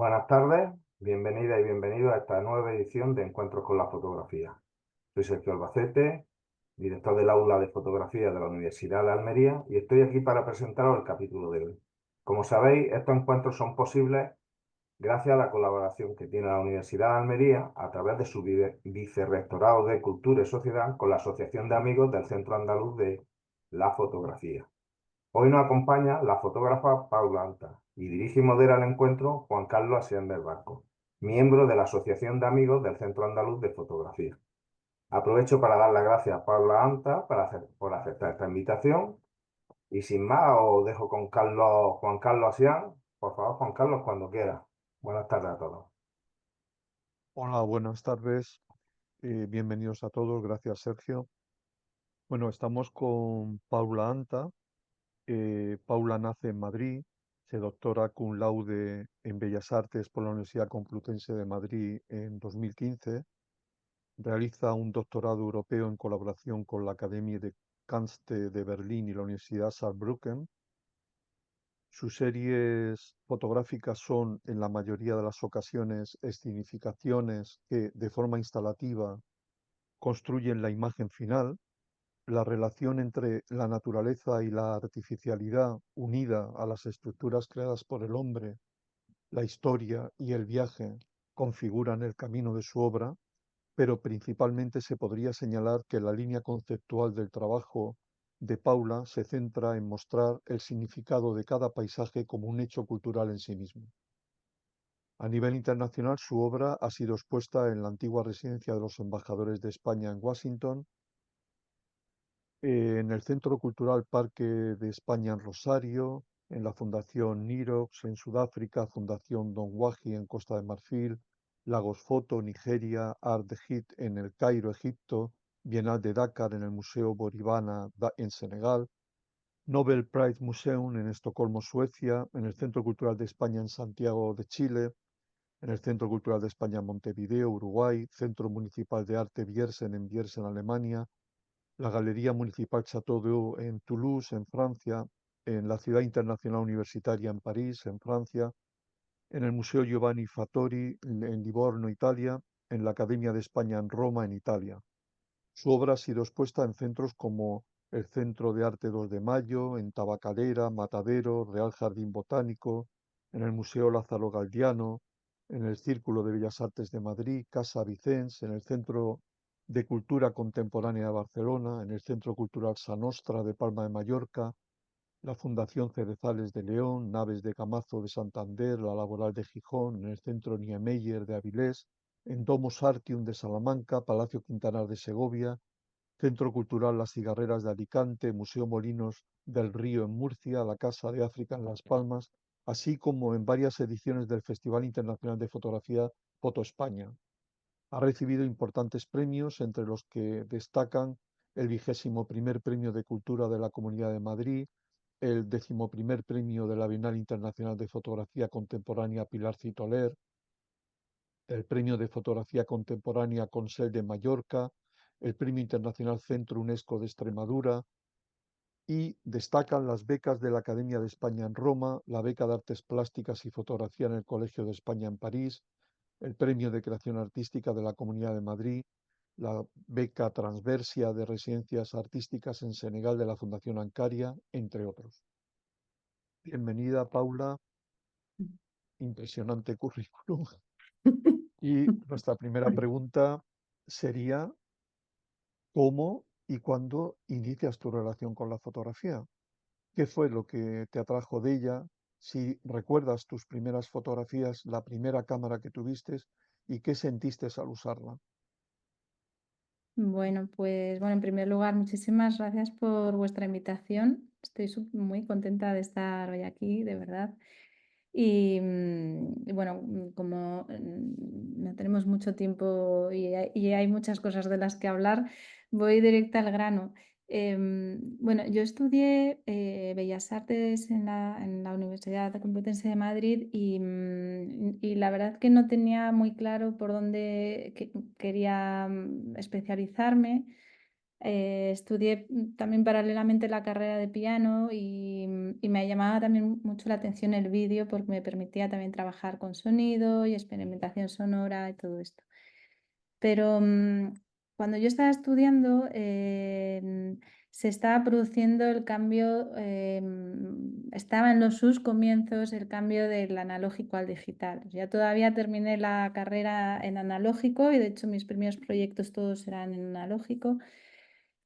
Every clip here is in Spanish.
Buenas tardes, bienvenida y bienvenido a esta nueva edición de Encuentros con la Fotografía. Soy Sergio Albacete, director del aula de fotografía de la Universidad de Almería, y estoy aquí para presentaros el capítulo de hoy. Como sabéis, estos encuentros son posibles gracias a la colaboración que tiene la Universidad de Almería a través de su vicerrectorado de Cultura y Sociedad con la Asociación de Amigos del Centro Andaluz de la Fotografía. Hoy nos acompaña la fotógrafa Paula Anta y dirige y modera el encuentro Juan Carlos Asián del Barco, miembro de la Asociación de Amigos del Centro Andaluz de Fotografía. Aprovecho para dar las gracias a Paula Anta por aceptar esta invitación y sin más os dejo con Juan Carlos Asián. Por favor, Juan Carlos, cuando quiera. Buenas tardes a todos. Hola, buenas tardes. Bienvenidos a todos. Gracias, Sergio. Bueno, estamos con Paula Anta. Paula nace en Madrid, se doctora cum laude en Bellas Artes por la Universidad Complutense de Madrid en 2015. Realiza un doctorado europeo en colaboración con la Academia de Künste de Berlín y la Universidad Saarbrücken. Sus series fotográficas son, en la mayoría de las ocasiones, escenificaciones que, de forma instalativa, construyen la imagen final. La relación entre la naturaleza y la artificialidad unida a las estructuras creadas por el hombre, la historia y el viaje configuran el camino de su obra, pero principalmente se podría señalar que la línea conceptual del trabajo de Paula se centra en mostrar el significado de cada paisaje como un hecho cultural en sí mismo. A nivel internacional, su obra ha sido expuesta en la antigua residencia de los embajadores de España en Washington, en el Centro Cultural Parque de España en Rosario, en la Fundación Nirox en Sudáfrica, Fundación Don Wahi en Costa de Marfil, Lagos Foto, Nigeria, Art de Hit en el Cairo, Egipto, Bienal de Dakar en el Museo Boribana en Senegal, Nobel Prize Museum en Estocolmo, Suecia, en el Centro Cultural de España en Santiago de Chile, en el Centro Cultural de España en Montevideo, Uruguay, Centro Municipal de Arte Biersen en Biersen, Alemania, la Galería Municipal Chateau d'Eau en Toulouse, en Francia, en la Ciudad Internacional Universitaria en París, en Francia, en el Museo Giovanni Fattori en Livorno, Italia, en la Academia de España en Roma, en Italia. Su obra ha sido expuesta en centros como el Centro de Arte 2 de Mayo, en Tabacalera, Matadero, Real Jardín Botánico, en el Museo Lázaro Galdiano, en el Círculo de Bellas Artes de Madrid, Casa Vicens, en el Centro de Cultura Contemporánea de Barcelona, en el Centro Cultural Sa Nostra de Palma de Mallorca, la Fundación Cerezales de León, Naves de Camazo de Santander, la Laboral de Gijón, en el Centro Niemeyer de Avilés, en Domus Artium de Salamanca, Palacio Quintanar de Segovia, Centro Cultural Las Cigarreras de Alicante, Museo Molinos del Río en Murcia, la Casa de África en Las Palmas, así como en varias ediciones del Festival Internacional de Fotografía Foto España. Ha recibido importantes premios, entre los que destacan el 21º Premio de Cultura de la Comunidad de Madrid, el 11º Premio de la Bienal Internacional de Fotografía Contemporánea Pilar Citoler, el Premio de Fotografía Contemporánea Consell de Mallorca, el Premio Internacional Centro UNESCO de Extremadura, y destacan las becas de la Academia de España en Roma, la beca de Artes Plásticas y Fotografía en el Colegio de España en París, el Premio de Creación Artística de la Comunidad de Madrid, la beca Transversia de Residencias Artísticas en Senegal de la Fundación Ancaria, entre otros. Bienvenida, Paula. Impresionante currículum. Y nuestra primera pregunta sería, ¿cómo y cuándo inicias tu relación con la fotografía? ¿Qué fue lo que te atrajo de ella? Si recuerdas tus primeras fotografías, la primera cámara que tuviste y qué sentiste al usarla. Bueno, pues bueno, en primer lugar, muchísimas gracias por vuestra invitación. Estoy muy contenta de estar hoy aquí, de verdad. Y bueno, como no tenemos mucho tiempo y hay muchas cosas de las que hablar, voy directa al grano. Bueno, yo estudié Bellas Artes en la Universidad Complutense de Madrid y la verdad que no tenía muy claro por dónde quería especializarme. estudié también paralelamente la carrera de piano y me llamaba también mucho la atención el vídeo porque me permitía también trabajar con sonido y experimentación sonora y todo esto. Pero cuando yo estaba estudiando, se estaba produciendo el cambio, estaba en sus comienzos el cambio del analógico al digital. Ya todavía terminé la carrera en analógico y de hecho mis primeros proyectos todos eran en analógico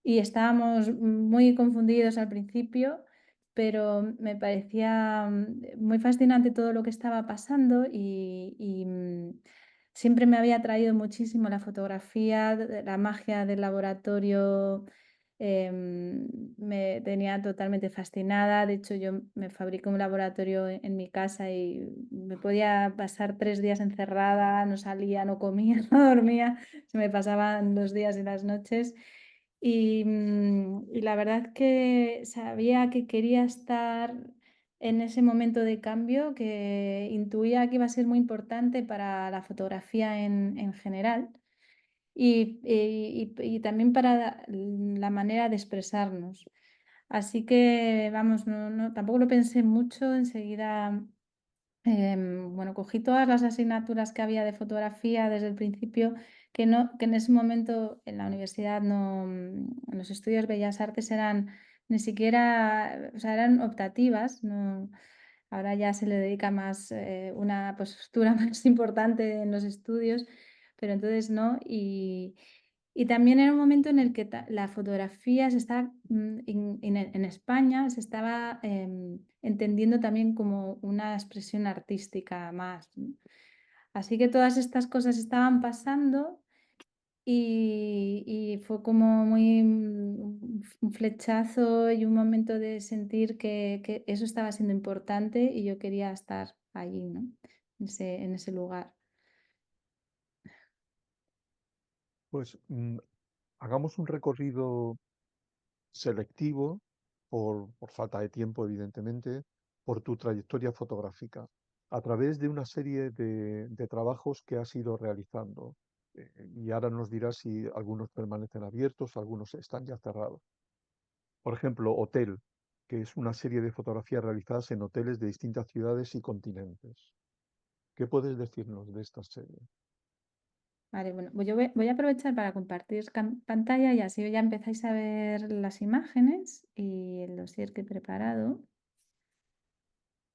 y estábamos muy confundidos al principio, pero me parecía muy fascinante todo lo que estaba pasando y siempre me había atraído muchísimo la fotografía, la magia del laboratorio, me tenía totalmente fascinada. De hecho, yo me fabriqué un laboratorio en mi casa y me podía pasar 3 días encerrada, no salía, no comía, no dormía, se me pasaban los días y las noches. Y la verdad que sabía que quería estar en ese momento de cambio, que intuía que iba a ser muy importante para la fotografía en general y también para la manera de expresarnos. Así que, vamos, tampoco lo pensé mucho, enseguida bueno, cogí todas las asignaturas que había de fotografía desde el principio, que en ese momento en la universidad no, en los estudios Bellas Artes eran ni siquiera, o sea, eran optativas, no, ahora ya se le dedica más una postura más importante en los estudios, pero entonces no. Y también era un momento en el que la fotografía se estaba, en España se estaba entendiendo también como una expresión artística más, ¿no? Así que todas estas cosas estaban pasando y fue como muy un flechazo y un momento de sentir que eso estaba siendo importante y yo quería estar allí, ¿no? En ese lugar. Pues hagamos un recorrido selectivo, por falta de tiempo, evidentemente, por tu trayectoria fotográfica, a través de una serie de trabajos que has ido realizando. Y ahora nos dirás si algunos permanecen abiertos, algunos están ya cerrados. Por ejemplo, Hotel, que es una serie de fotografías realizadas en hoteles de distintas ciudades y continentes. ¿Qué puedes decirnos de esta serie? Vale, bueno, pues yo voy a aprovechar para compartir pantalla y así ya empezáis a ver las imágenes y el dossier que he preparado.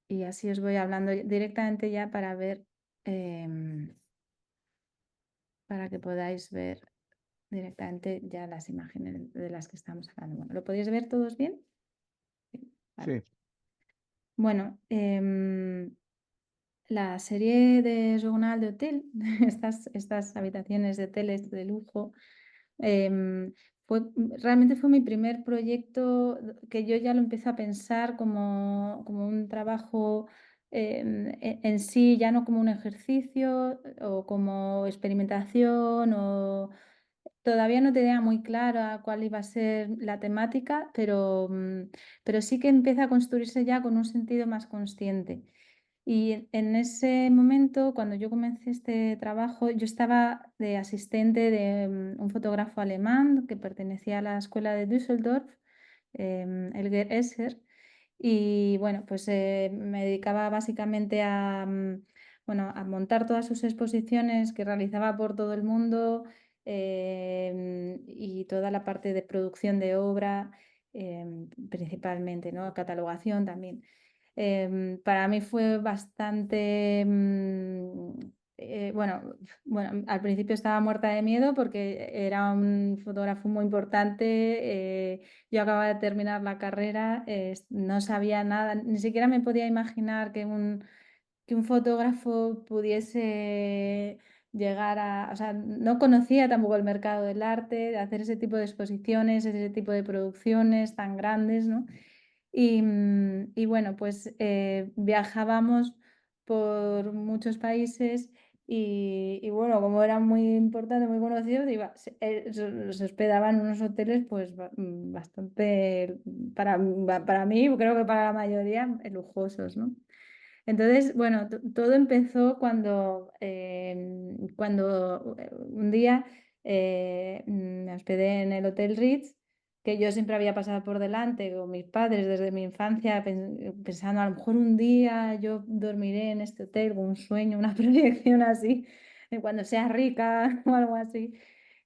Y así os voy hablando directamente ya para ver, para que podáis ver directamente ya las imágenes de las que estamos hablando. Bueno, ¿lo podéis ver todos bien? Sí, vale. Sí, Bueno, la serie de Journal de Hotel, estas habitaciones de hoteles de lujo, em, realmente fue mi primer proyecto que yo ya lo empecé a pensar como un trabajo en sí, ya no como un ejercicio o como experimentación o todavía no tenía muy clara cuál iba a ser la temática, pero sí que empieza a construirse ya con un sentido más consciente. Y en ese momento, cuando yo comencé este trabajo, yo estaba de asistente de un fotógrafo alemán que pertenecía a la escuela de Düsseldorf, Elger Esser, y bueno, pues me dedicaba básicamente bueno, a montar todas sus exposiciones que realizaba por todo el mundo y toda la parte de producción de obra, principalmente, ¿no? Catalogación también. Para mí fue bastante, bueno, al principio estaba muerta de miedo porque era un fotógrafo muy importante. Yo acababa de terminar la carrera, no sabía nada, ni siquiera me podía imaginar que un fotógrafo pudiese llegar a, o sea, no conocía tampoco el mercado del arte, de hacer ese tipo de exposiciones, ese tipo de producciones tan grandes, ¿no? Y bueno, pues viajábamos por muchos países y bueno, como era muy importante, muy conocido, se hospedaban en unos hoteles pues bastante, para mí, creo que para la mayoría, lujosos, ¿no? Entonces, bueno, todo empezó cuando un día me hospedé en el Hotel Ritz, que yo siempre había pasado por delante con mis padres desde mi infancia, pensando, a lo mejor un día yo dormiré en este hotel, con un sueño, una proyección así, de cuando sea rica o algo así.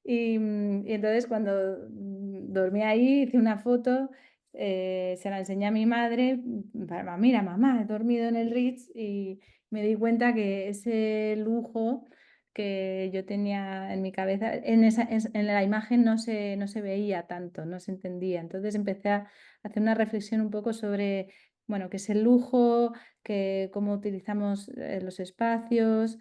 Y entonces cuando dormí ahí, hice una foto, se la enseñé a mi madre, mira, mamá, he dormido en el Ritz, y me di cuenta que ese lujo que yo tenía en mi cabeza, en la imagen no se veía tanto, no se entendía. Entonces empecé a hacer una reflexión un poco sobre, bueno, qué es el lujo, cómo utilizamos los espacios,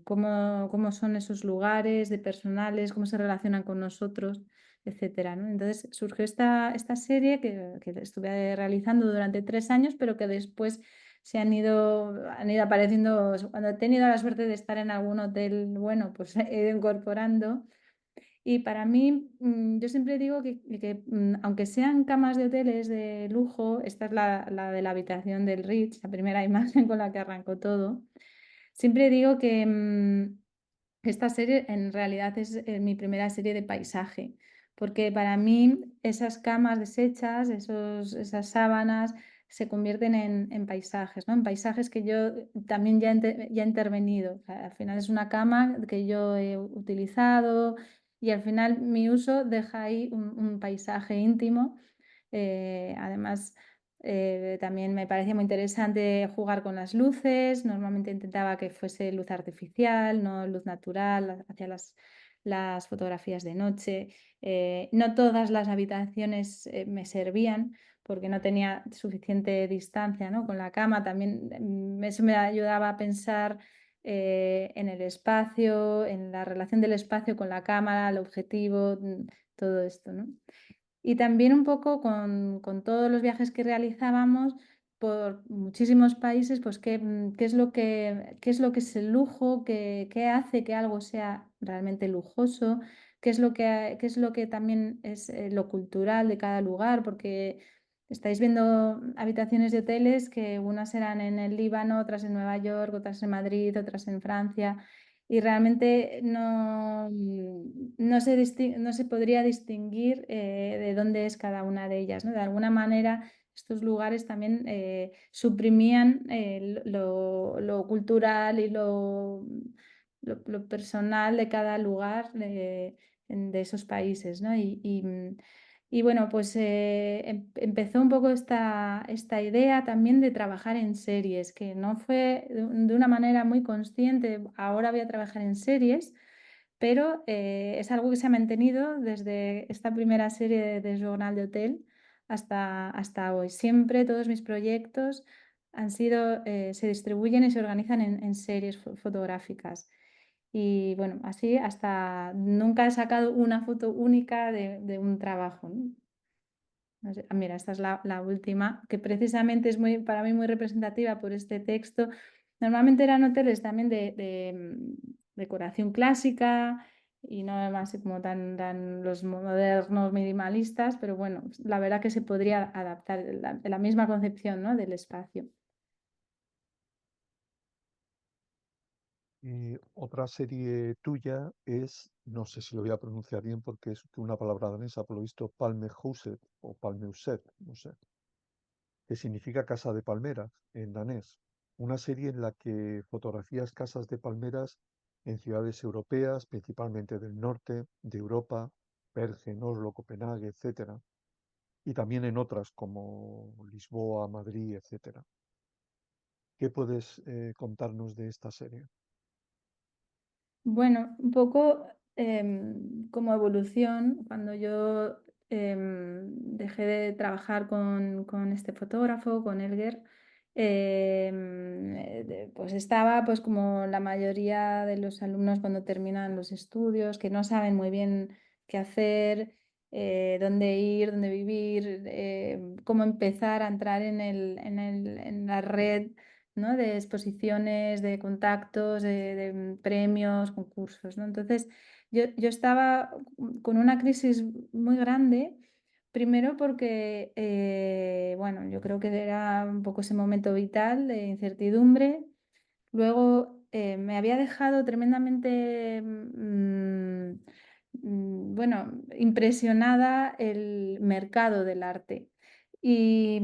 cómo son esos lugares de personales, cómo se relacionan con nosotros, etcétera, ¿no? Entonces surgió esta serie que estuve realizando durante 3 años, pero que después han ido apareciendo. Cuando he tenido la suerte de estar en algún hotel bueno, pues he ido incorporando. Y para mí, yo siempre digo que, aunque sean camas de hoteles de lujo, esta es la de la habitación del Ritz, la primera imagen con la que arrancó todo. Siempre digo que esta serie en realidad es mi primera serie de paisaje, porque para mí esas camas deshechas, esas sábanas, se convierten en paisajes, ¿no? En paisajes que yo también ya he intervenido. O sea, al final es una cama que yo he utilizado, y al final mi uso deja ahí un paisaje íntimo. Además, también me parecía muy interesante jugar con las luces. Normalmente intentaba que fuese luz artificial, no luz natural, hacia las fotografías de noche. No todas las habitaciones me servían porque no tenía suficiente distancia, ¿no?, con la cama. También eso me ayudaba a pensar en el espacio, en la relación del espacio con la cámara, el objetivo, todo esto, ¿no? Y también un poco con todos los viajes que realizábamos por muchísimos países, pues qué es lo que es el lujo, qué hace que algo sea realmente lujoso, qué es lo que también es lo cultural de cada lugar, porque estáis viendo habitaciones de hoteles que unas eran en el Líbano, otras en Nueva York, otras en Madrid, otras en Francia, y realmente no se podría distinguir de dónde es cada una de ellas, ¿no? De alguna manera, estos lugares también suprimían lo cultural y lo personal de cada lugar de esos países, ¿no? Y bueno, pues empezó un poco esta idea también de trabajar en series, que no fue de una manera muy consciente. Ahora voy a trabajar en series, pero es algo que se ha mantenido desde esta primera serie de Journal de Hotel hasta hoy. Siempre todos mis proyectos se distribuyen y se organizan en series fotográficas. Y bueno, así hasta nunca he sacado una foto única de un trabajo, ¿no? No sé, mira, esta es la última, que precisamente es para mí muy representativa por este texto. Normalmente eran hoteles también de decoración clásica y no más como tan los modernos minimalistas, pero bueno, la verdad que se podría adaptar la misma concepción, ¿no?, del espacio. Otra serie tuya es, no sé si lo voy a pronunciar bien porque es una palabra danesa, por lo visto, Palmehuset o Palmeuset, no sé, que significa casa de palmeras en danés. Una serie en la que fotografías casas de palmeras en ciudades europeas, principalmente del norte de Europa, Bergen, Oslo, Copenhague, etcétera, y también en otras como Lisboa, Madrid, etcétera. ¿Qué puedes contarnos de esta serie? Bueno, un poco como evolución, cuando yo dejé de trabajar con este fotógrafo, con Elger, pues estaba pues como la mayoría de los alumnos cuando terminan los estudios, que no saben muy bien qué hacer, dónde ir, dónde vivir, cómo empezar a entrar en la red, ¿no?, de exposiciones, de contactos, de premios, concursos, ¿no? Entonces, yo estaba con una crisis muy grande, primero porque, bueno, yo creo que era un poco ese momento vital de incertidumbre. Luego, me había dejado tremendamente, bueno, impresionada el mercado del arte. Y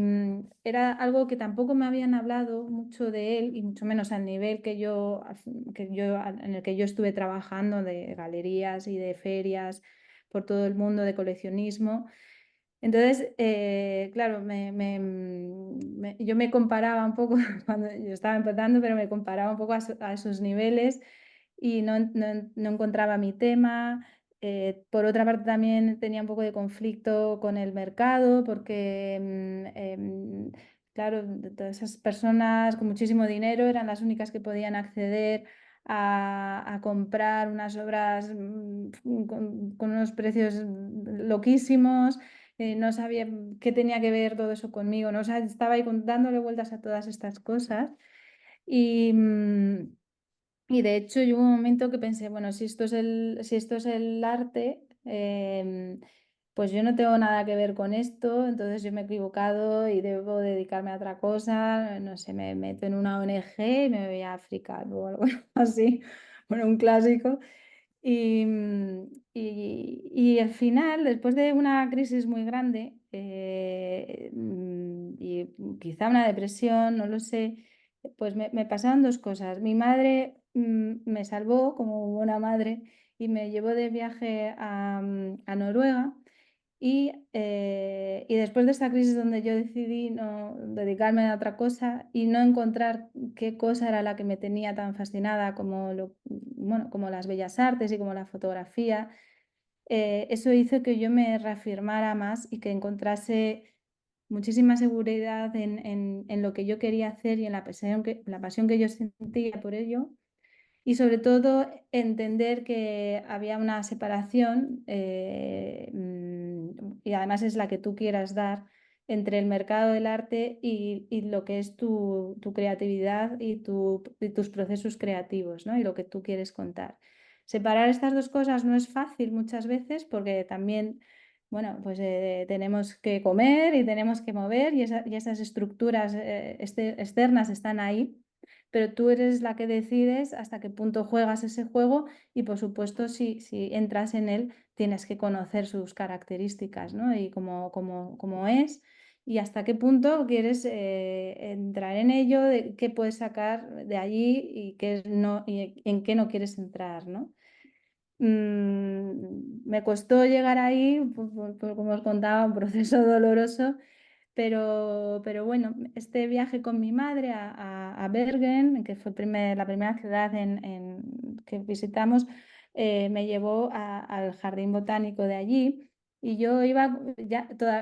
era algo que tampoco me habían hablado mucho de él, y mucho menos al nivel en el que yo estuve trabajando, de galerías y de ferias por todo el mundo, de coleccionismo. Entonces, claro, yo me comparaba un poco cuando yo estaba empezando, pero me comparaba un poco a esos niveles y no encontraba mi tema. Por otra parte, también tenía un poco de conflicto con el mercado porque, claro, todas esas personas con muchísimo dinero eran las únicas que podían acceder a comprar unas obras con unos precios loquísimos. No sabía qué tenía que ver todo eso conmigo, ¿no? O sea, estaba ahí dándole vueltas a todas estas cosas y, y de hecho hubo un momento que pensé, bueno, si esto es el arte, pues yo no tengo nada que ver con esto, entonces yo me he equivocado y debo dedicarme a otra cosa, no sé, me meto en una ONG y me voy a África o algo así, bueno, un clásico. Y al final, después de una crisis muy grande y quizá una depresión, no lo sé, pues me pasaron dos cosas. Mi madre me salvó como buena madre y me llevó de viaje a Noruega. Y después de esta crisis donde yo decidí no dedicarme a otra cosa y no encontrar qué cosa era la que me tenía tan fascinada como, bueno, como las bellas artes y como la fotografía, eso hizo que yo me reafirmara más y que encontrase muchísima seguridad en lo que yo quería hacer y en la pasión que yo sentía por ello. Y sobre todo entender que había una separación, y además es la que tú quieras dar, entre el mercado del arte y lo que es tu creatividad y tus procesos creativos, ¿no? Y lo que tú quieres contar. Separar estas dos cosas no es fácil muchas veces porque también, bueno, pues tenemos que comer y tenemos que mover y esas estructuras externas están ahí, pero tú eres la que decides hasta qué punto juegas ese juego y por supuesto si entras en él tienes que conocer sus características, ¿no? Y cómo es y hasta qué punto quieres entrar en ello, de qué puedes sacar de allí y, qué no, y en qué no quieres entrar, ¿no? Me costó llegar ahí, como os contaba, un proceso doloroso, pero bueno, este viaje con mi madre a Bergen, que fue la primera ciudad que visitamos, me llevó al jardín botánico de allí. Y yo iba,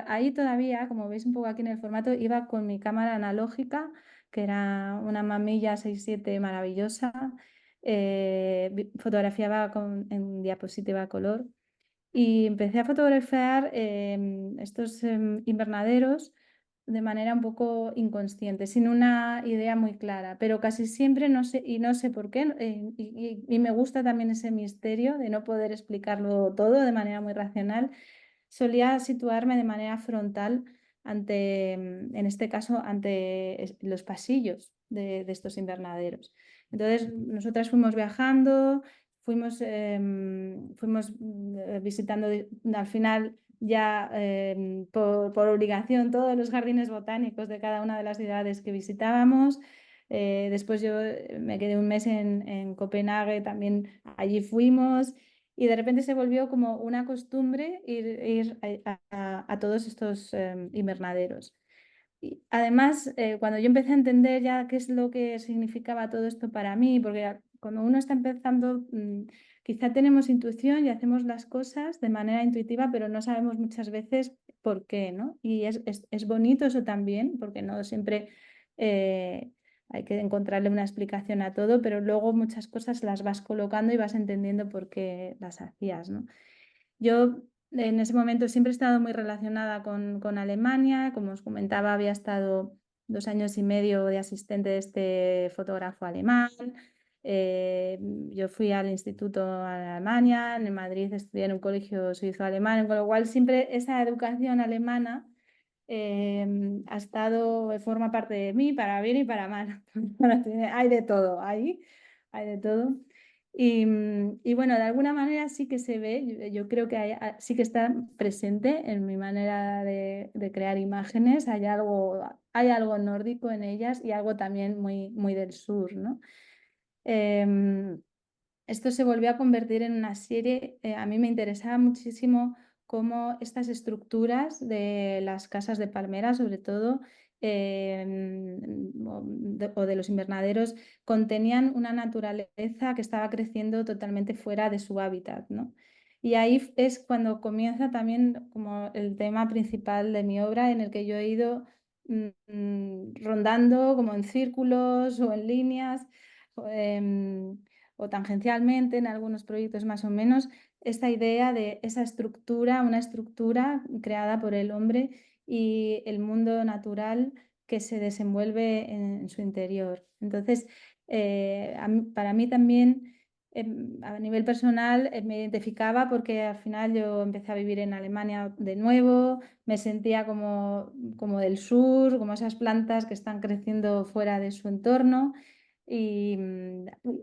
ahí todavía, como veis un poco aquí en el formato, iba con mi cámara analógica, que era una Mamilla 6.7 maravillosa. Fotografiaba en diapositiva a color y empecé a fotografiar estos invernaderos de manera un poco inconsciente, sin una idea muy clara, pero casi siempre no sé, y no sé por qué, y me gusta también ese misterio de no poder explicarlo todo de manera muy racional. Solía situarme de manera frontal en este caso, ante los pasillos de estos invernaderos. Entonces, nosotras fuimos viajando, fuimos visitando al final ya por obligación todos los jardines botánicos de cada una de las ciudades que visitábamos. Después yo me quedé un mes en Copenhague, también allí fuimos y de repente se volvió como una costumbre ir a todos estos invernaderos. Y además, cuando yo empecé a entender ya qué es lo que significaba todo esto para mí, porque cuando uno está empezando, quizá tenemos intuición y hacemos las cosas de manera intuitiva, pero no sabemos muchas veces por qué, ¿no? Y es bonito eso también, porque no siempre hay que encontrarle una explicación a todo, pero luego muchas cosas las vas colocando y vas entendiendo por qué las hacías, ¿no? Yo en ese momento siempre he estado muy relacionada con Alemania. Como os comentaba, había estado 2 años y medio de asistente de este fotógrafo alemán. Yo fui al instituto en Alemania, en Madrid estudié en un colegio suizo-alemán, con lo cual siempre esa educación alemana forma parte de mí para bien y para mal. Bueno, hay de todo ahí, hay de todo. Y bueno, de alguna manera sí que se ve, yo creo que sí que está presente en mi manera de crear imágenes, hay algo nórdico en ellas y algo también muy, muy del sur, ¿no? Em, Esto se volvió a convertir en una serie, a mí me interesaba muchísimo cómo estas estructuras de las casas de palmera, sobre todo, o de los invernaderos, contenían una naturaleza que estaba creciendo totalmente fuera de su hábitat, ¿no? Y ahí es cuando comienza también como el tema principal de mi obra, en el que yo he ido rondando como en círculos o en líneas. em, o tangencialmente en algunos proyectos más o menos, esta idea de esa estructura, una estructura creada por el hombre y el mundo natural que se desenvuelve en su interior. Entonces, para mí también, a nivel personal, me identificaba porque al final yo empecé a vivir en Alemania de nuevo, me sentía como del sur, como esas plantas que están creciendo fuera de su entorno y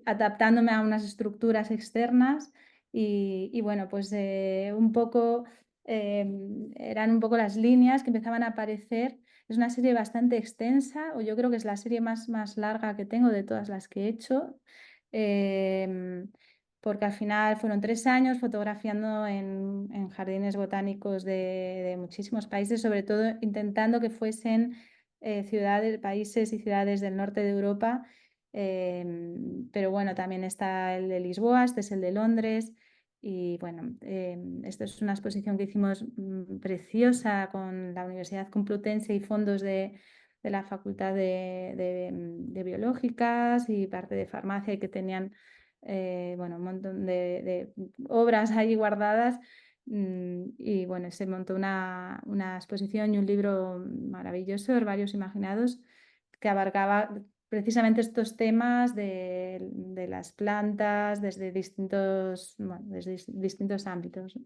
adaptándome a unas estructuras externas y bueno, pues un poco eran un poco las líneas que empezaban a aparecer. Es una serie bastante extensa, o yo creo que es la serie más larga que tengo de todas las que he hecho, em, porque al final fueron 3 años fotografiando en jardines botánicos de muchísimos países, sobre todo intentando que fuesen ciudades, países y ciudades del norte de Europa. Pero bueno, también está el de Lisboa, este es el de Londres. Y bueno, esto es una exposición que hicimos preciosa con la Universidad Complutense y fondos de la Facultad de Biológicas y parte de farmacia y que tenían bueno, un montón de obras ahí guardadas. Y bueno, se montó una exposición y un libro maravilloso, Herbarios Imaginados, que abarcaba precisamente estos temas de las plantas desde distintos ámbitos.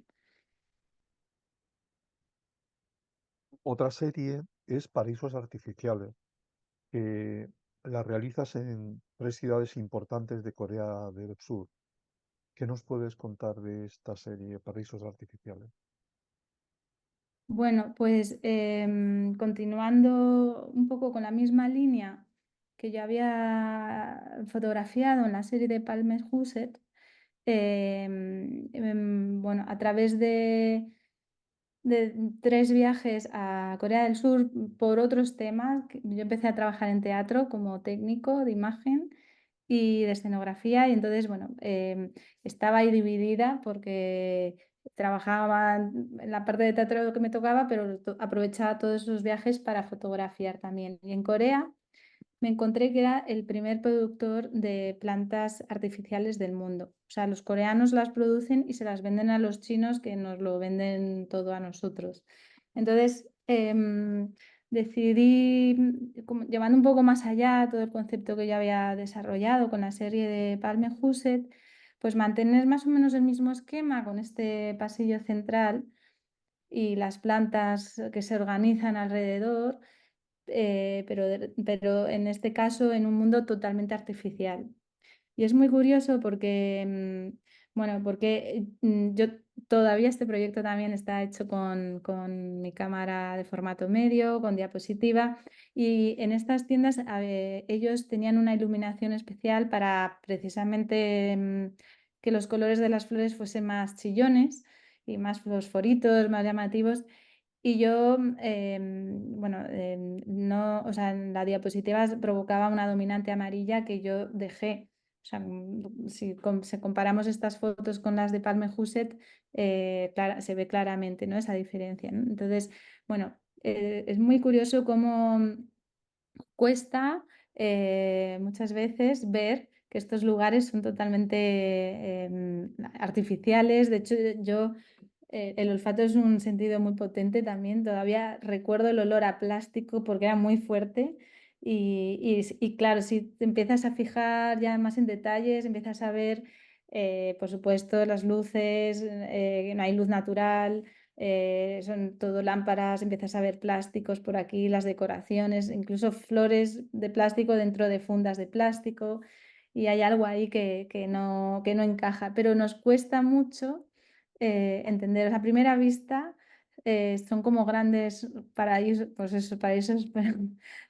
Otra serie es Paraísos Artificiales, que la realizas en 3 ciudades importantes de Corea del Sur. ¿Qué nos puedes contar de esta serie, Paraísos Artificiales? Bueno, pues continuando un poco con la misma línea que yo había fotografiado en la serie de Palmer Huset, bueno, a través de 3 viajes a Corea del Sur por otros temas. Yo empecé a trabajar en teatro como técnico de imagen y de escenografía y entonces, bueno, estaba ahí dividida porque trabajaba en la parte de teatro que me tocaba, pero aprovechaba todos esos viajes para fotografiar también. Y en Corea me encontré que era el primer productor de plantas artificiales del mundo. O sea, los coreanos las producen y se las venden a los chinos que nos lo venden todo a nosotros. Entonces, decidí, llevando un poco más allá todo el concepto que ya había desarrollado con la serie de Palme Huset, pues mantener más o menos el mismo esquema con este pasillo central y las plantas que se organizan alrededor, pero en este caso en un mundo totalmente artificial. Y es muy curioso porque, bueno, porque yo todavía este proyecto también está hecho con mi cámara de formato medio, con diapositiva, y en estas tiendas ellos tenían una iluminación especial para precisamente que los colores de las flores fuesen más chillones y más fosforitos, más llamativos. Y yo, bueno, no, o sea, en la diapositiva provocaba una dominante amarilla que yo dejé. O sea, si comparamos estas fotos con las de Palme Huset, se ve claramente, ¿no? Esa diferencia, ¿no? Entonces, bueno, es muy curioso cómo cuesta muchas veces ver que estos lugares son totalmente artificiales. De hecho, el olfato es un sentido muy potente también. Todavía recuerdo el olor a plástico porque era muy fuerte. Y claro, si te empiezas a fijar ya más en detalles, empiezas a ver, por supuesto, las luces, no hay luz natural, son todo lámparas, empiezas a ver plásticos por aquí, las decoraciones, incluso flores de plástico dentro de fundas de plástico. y hay algo ahí que no encaja, pero nos cuesta mucho entender. A primera vista son como grandes paraísos, pues eso, paraísos, pero,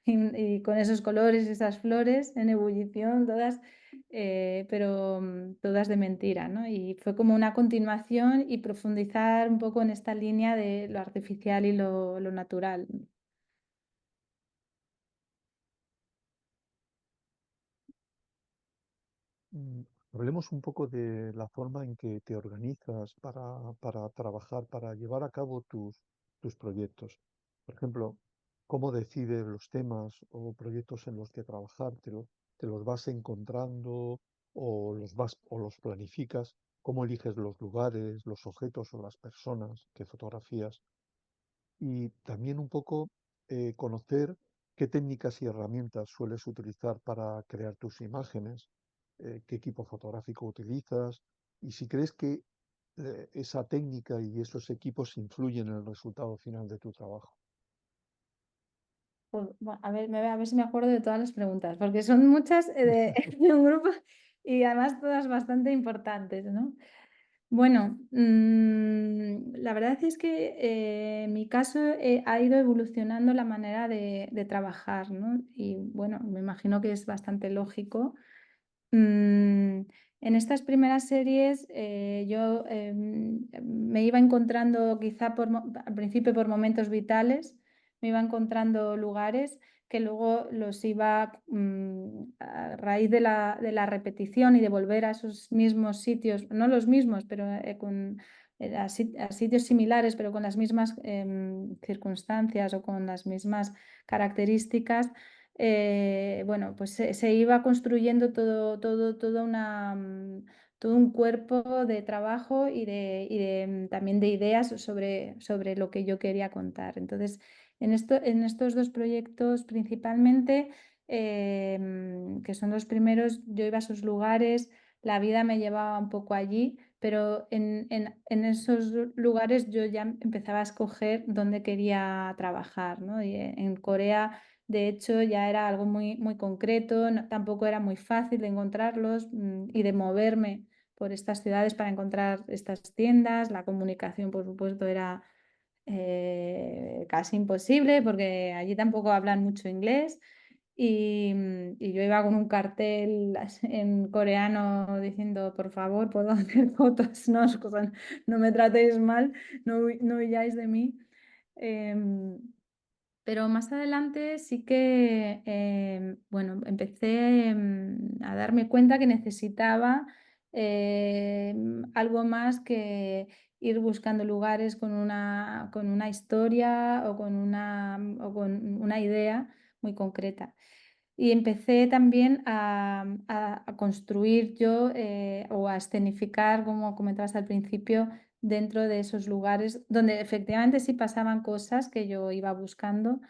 y con esos colores, esas flores en ebullición, todas, pero todas de mentira, ¿no? Y fue como una continuación y profundizar un poco en esta línea de lo artificial y lo natural. Mm, Hablemos un poco de la forma en que te organizas para trabajar, para llevar a cabo tus proyectos. Por ejemplo, ¿cómo decides los temas o proyectos en los que trabajar? ¿Te los vas encontrando o los planificas? ¿Cómo eliges los lugares, los objetos o las personas que fotografías? Y también un poco conocer qué técnicas y herramientas sueles utilizar para crear tus imágenes, qué equipo fotográfico utilizas y si crees que esa técnica y esos equipos influyen en el resultado final de tu trabajo. Pues, a ver, a ver si me acuerdo de todas las preguntas, porque son muchas de un grupo y además todas bastante importantes, ¿no? Bueno, la verdad es que en mi caso ha ido evolucionando la manera de trabajar, ¿no? Y bueno, me imagino que es bastante lógico. Mm, en estas primeras series yo me iba encontrando quizá al principio por momentos vitales, me iba encontrando lugares que luego los iba a raíz de la repetición y de volver a esos mismos sitios, no los mismos, pero a sitios similares, pero con las mismas circunstancias o con las mismas características. Bueno, pues se iba construyendo todo un cuerpo de trabajo también de ideas sobre lo que yo quería contar. Entonces, en estos dos proyectos principalmente, que son los primeros, yo iba a esos lugares, la vida me llevaba un poco allí, pero en esos lugares yo ya empezaba a escoger dónde quería trabajar, ¿no? Y en Corea de hecho, ya era algo muy concreto, tampoco era muy fácil de encontrarlos y de moverme por estas ciudades para encontrar estas tiendas. La comunicación, por supuesto, era casi imposible porque allí tampoco hablan mucho inglés. Y yo iba con un cartel en coreano diciendo, por favor, puedo hacer fotos, no, no me tratéis mal, no huyáis de mí. Em, pero más adelante sí que, bueno, empecé a darme cuenta que necesitaba algo más que ir buscando lugares con una historia o con una idea muy concreta. Y empecé también a construir yo o a escenificar, como comentabas al principio, dentro de esos lugares donde efectivamente sí pasaban cosas que yo iba buscando,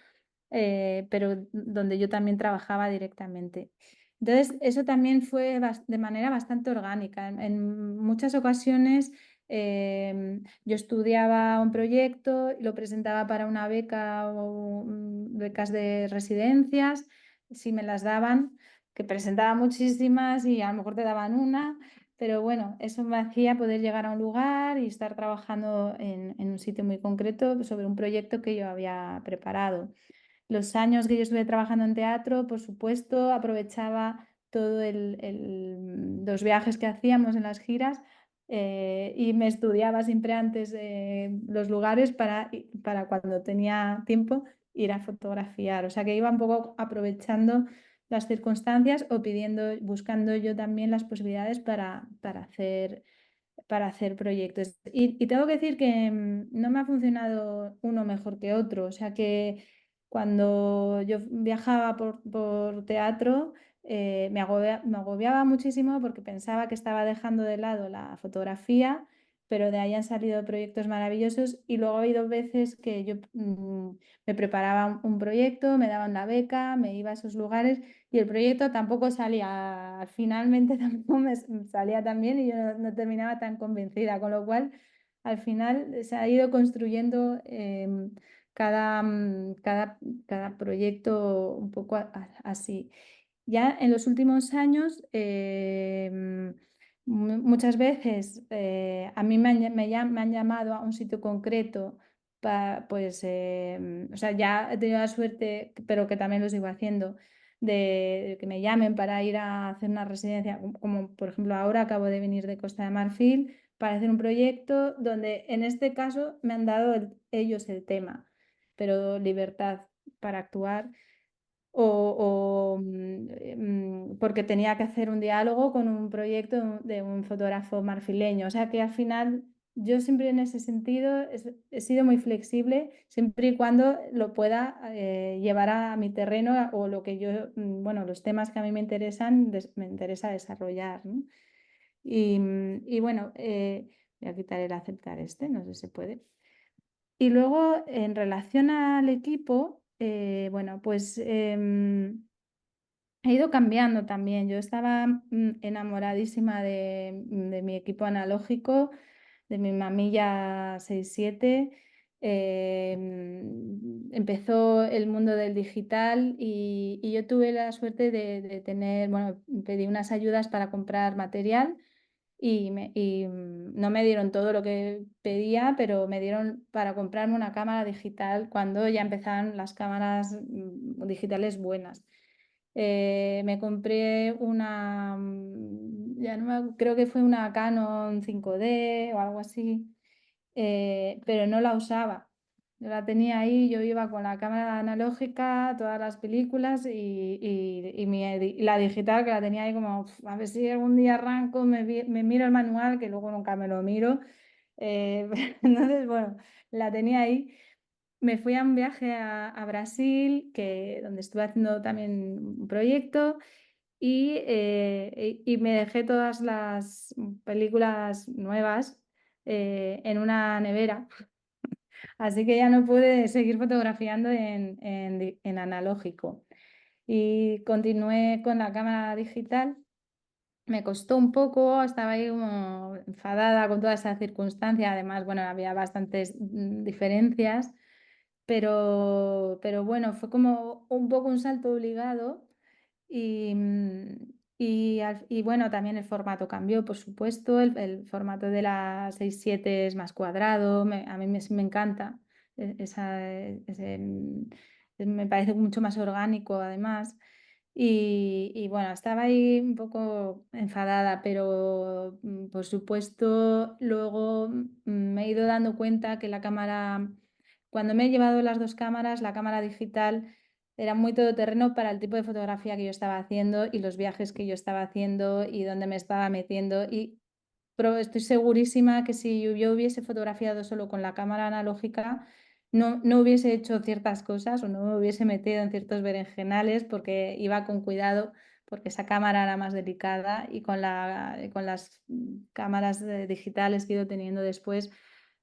pero donde yo también trabajaba directamente. Entonces, eso también fue de manera bastante orgánica. En muchas ocasiones yo estudiaba un proyecto, lo presentaba para una beca o becas de residencias, si me las daban, que presentaba muchísimas y a lo mejor te daban una, pero bueno, eso me hacía poder llegar a un lugar y estar trabajando en un sitio muy concreto sobre un proyecto que yo había preparado. Los años que yo estuve trabajando en teatro, por supuesto, aprovechaba los viajes que hacíamos en las giras y me estudiaba siempre antes los lugares para cuando tenía tiempo ir a fotografiar. O sea que iba un poco aprovechando las circunstancias o buscando yo también las posibilidades para hacer proyectos. Y tengo que decir que no me ha funcionado uno mejor que otro. O sea que cuando yo viajaba por teatro, me agobiaba muchísimo porque pensaba que estaba dejando de lado la fotografía, pero de ahí han salido proyectos maravillosos y luego ha habido veces que yo me preparaba un proyecto, me daban la beca, me iba a esos lugares y el proyecto tampoco salía, finalmente tampoco me salía tan bien y yo no terminaba tan convencida, con lo cual al final se ha ido construyendo cada, cada proyecto un poco así. Ya en los últimos años, muchas veces a mí me han llamado a un sitio concreto, pues, o sea, ya he tenido la suerte, pero que también lo sigo haciendo, de que me llamen para ir a hacer una residencia, como por ejemplo ahora acabo de venir de Costa de Marfil para hacer un proyecto donde en este caso me han dado ellos el tema, pero libertad para actuar. Porque tenía que hacer un diálogo con un proyecto de un fotógrafo marfileño. O sea que al final yo siempre en ese sentido he sido muy flexible, siempre y cuando lo pueda llevar a mi terreno o lo que yo, bueno, los temas que a mí me interesan, me interesa desarrollar, ¿no? Y bueno, voy a quitar el aceptar este, no sé si se puede. Y luego, en relación al equipo, bueno, pues he ido cambiando también. Yo estaba enamoradísima de mi equipo analógico, de mi Mamilla 67. Empezó el mundo del digital y yo tuve la suerte de tener, bueno, pedí unas ayudas para comprar material no me dieron todo lo que pedía, pero me dieron para comprarme una cámara digital cuando ya empezaban las cámaras digitales buenas. Me compré una, ya no creo que fue una Canon 5D o algo así, pero no la usaba. Yo la tenía ahí, yo iba con la cámara analógica, todas las películas y la digital que la tenía ahí como, a ver si algún día arranco, me miro el manual, que luego nunca me lo miro. Entonces, bueno, la tenía ahí. Me fui a un viaje a Brasil, donde estuve haciendo también un proyecto y me dejé todas las películas nuevas en una nevera. Así que ya no pude seguir fotografiando en analógico. Y continué con la cámara digital. Me costó un poco, estaba ahí como enfadada con toda esa circunstancia. Además, bueno, había bastantes diferencias, pero bueno, fue como un poco un salto obligado y, y bueno, también el formato cambió, por supuesto. El formato de la 6.7 es más cuadrado, a mí me encanta. Me parece mucho más orgánico, además. Y bueno, estaba ahí un poco enfadada, pero por supuesto, luego me he ido dando cuenta que la cámara, cuando me he llevado las dos cámaras, la cámara digital era muy todoterreno para el tipo de fotografía que yo estaba haciendo y los viajes que yo estaba haciendo y dónde me estaba metiendo. Pero estoy segurísima que si yo hubiese fotografiado solo con la cámara analógica, no hubiese hecho ciertas cosas o no me hubiese metido en ciertos berenjenales porque iba con cuidado, porque esa cámara era más delicada y con las cámaras digitales que he ido teniendo después,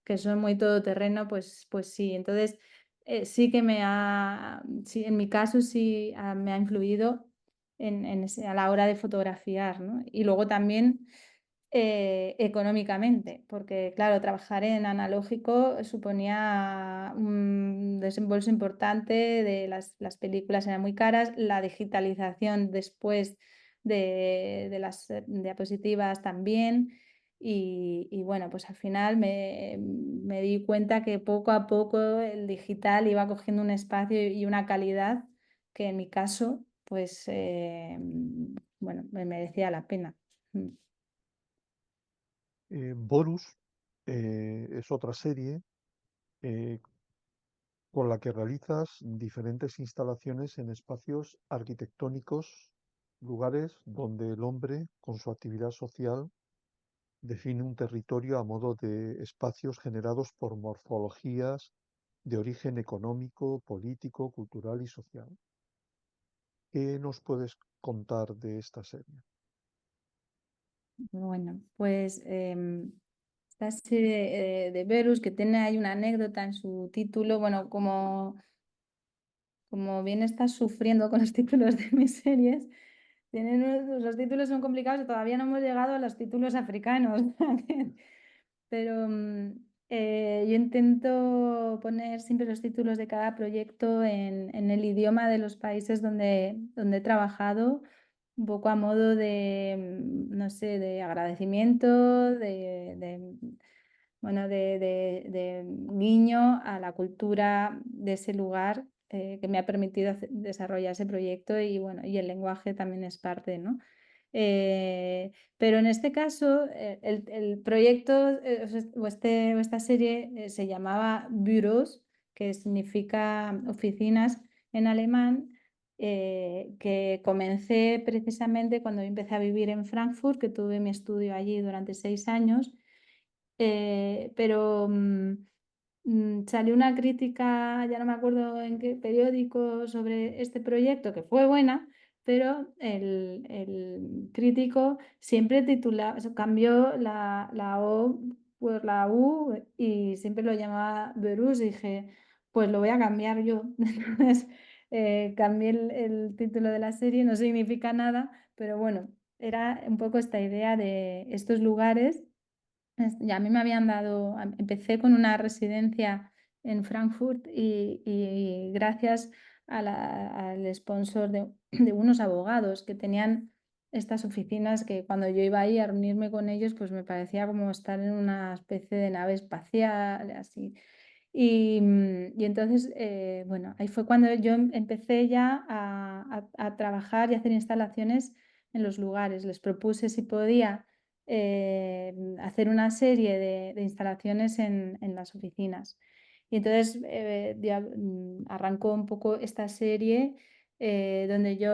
que son muy todoterreno, pues sí. Entonces, sí que sí, en mi caso sí me ha influido a la hora de fotografiar, ¿no? Y luego también económicamente, porque claro, trabajar en analógico suponía un desembolso importante, las películas eran muy caras, la digitalización después de las diapositivas también. Y bueno, pues al final me di cuenta que poco a poco el digital iba cogiendo un espacio y una calidad que en mi caso, pues bueno, me merecía la pena. Borus es otra serie eh, con la que realizas diferentes instalaciones en espacios arquitectónicos, lugares donde el hombre, con su actividad social, define un territorio a modo de espacios generados por morfologías de origen económico, político, cultural y social. ¿Qué nos puedes contar de esta serie? Bueno, pues esta serie de Verus que tiene ahí una anécdota en su título, bueno, como bien estás sufriendo con los títulos de mis series, los títulos son complicados y todavía no hemos llegado a los títulos africanos. Pero Yo intento poner siempre los títulos de cada proyecto en el idioma de los países donde he trabajado, un poco a modo de, no sé, de agradecimiento, bueno, de guiño a la cultura de ese lugar, que me ha permitido desarrollar ese proyecto y bueno, y el lenguaje también es parte, ¿no? Pero en este caso, el proyecto, o esta serie, se llamaba Büros, que significa oficinas en alemán, que comencé precisamente cuando empecé a vivir en Frankfurt, que tuve mi estudio allí durante 6 años, pero salió una crítica, ya no me acuerdo en qué periódico, sobre este proyecto, que fue buena, pero el crítico siempre titulaba, cambió la O por la U y siempre lo llamaba Berus. Y dije, pues lo voy a cambiar yo. Entonces cambié el título de la serie, no significa nada, pero bueno, era un poco esta idea de estos lugares. Ya a mí me habían dado, empecé con una residencia en Frankfurt y gracias al sponsor de unos abogados que tenían estas oficinas, que cuando yo iba ahí a reunirme con ellos, pues me parecía como estar en una especie de nave espacial, así. Y entonces, bueno, ahí fue cuando yo empecé ya a trabajar y hacer instalaciones en los lugares. Les propuse si podía hacer una serie de instalaciones en las oficinas. Y entonces arrancó un poco esta serie, donde yo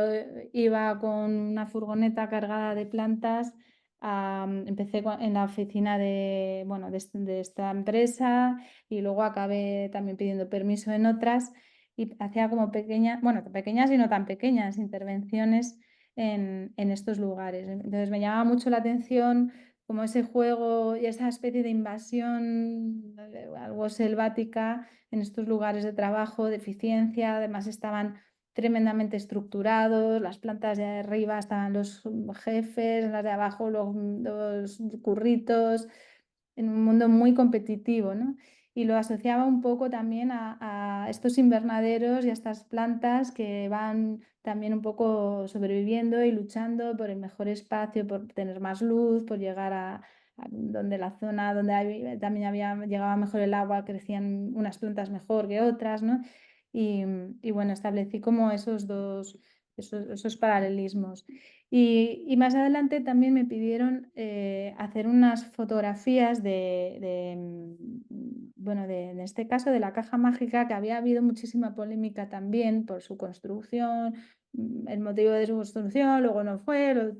iba con una furgoneta cargada de plantas. Empecé en la oficina de, bueno, de esta empresa y luego acabé también pidiendo permiso en otras y hacía como pequeñas, bueno, pequeñas y no tan pequeñas intervenciones en estos lugares. Entonces me llamaba mucho la atención como ese juego y esa especie de invasión algo selvática en estos lugares de trabajo, de eficiencia. Además estaban tremendamente estructurados, las plantas de arriba estaban los jefes, las de abajo los curritos, en un mundo muy competitivo, ¿no? Y lo asociaba un poco también a estos invernaderos y a estas plantas que van también un poco sobreviviendo y luchando por el mejor espacio, por tener más luz, por llegar a donde la zona donde también llegaba mejor el agua, crecían unas plantas mejor que otras, ¿no? Y bueno, establecí como esos paralelismos. Y más adelante también me pidieron hacer unas fotografías bueno, en este caso de la caja mágica, que había habido muchísima polémica también por su construcción, el motivo de su construcción, luego no fue,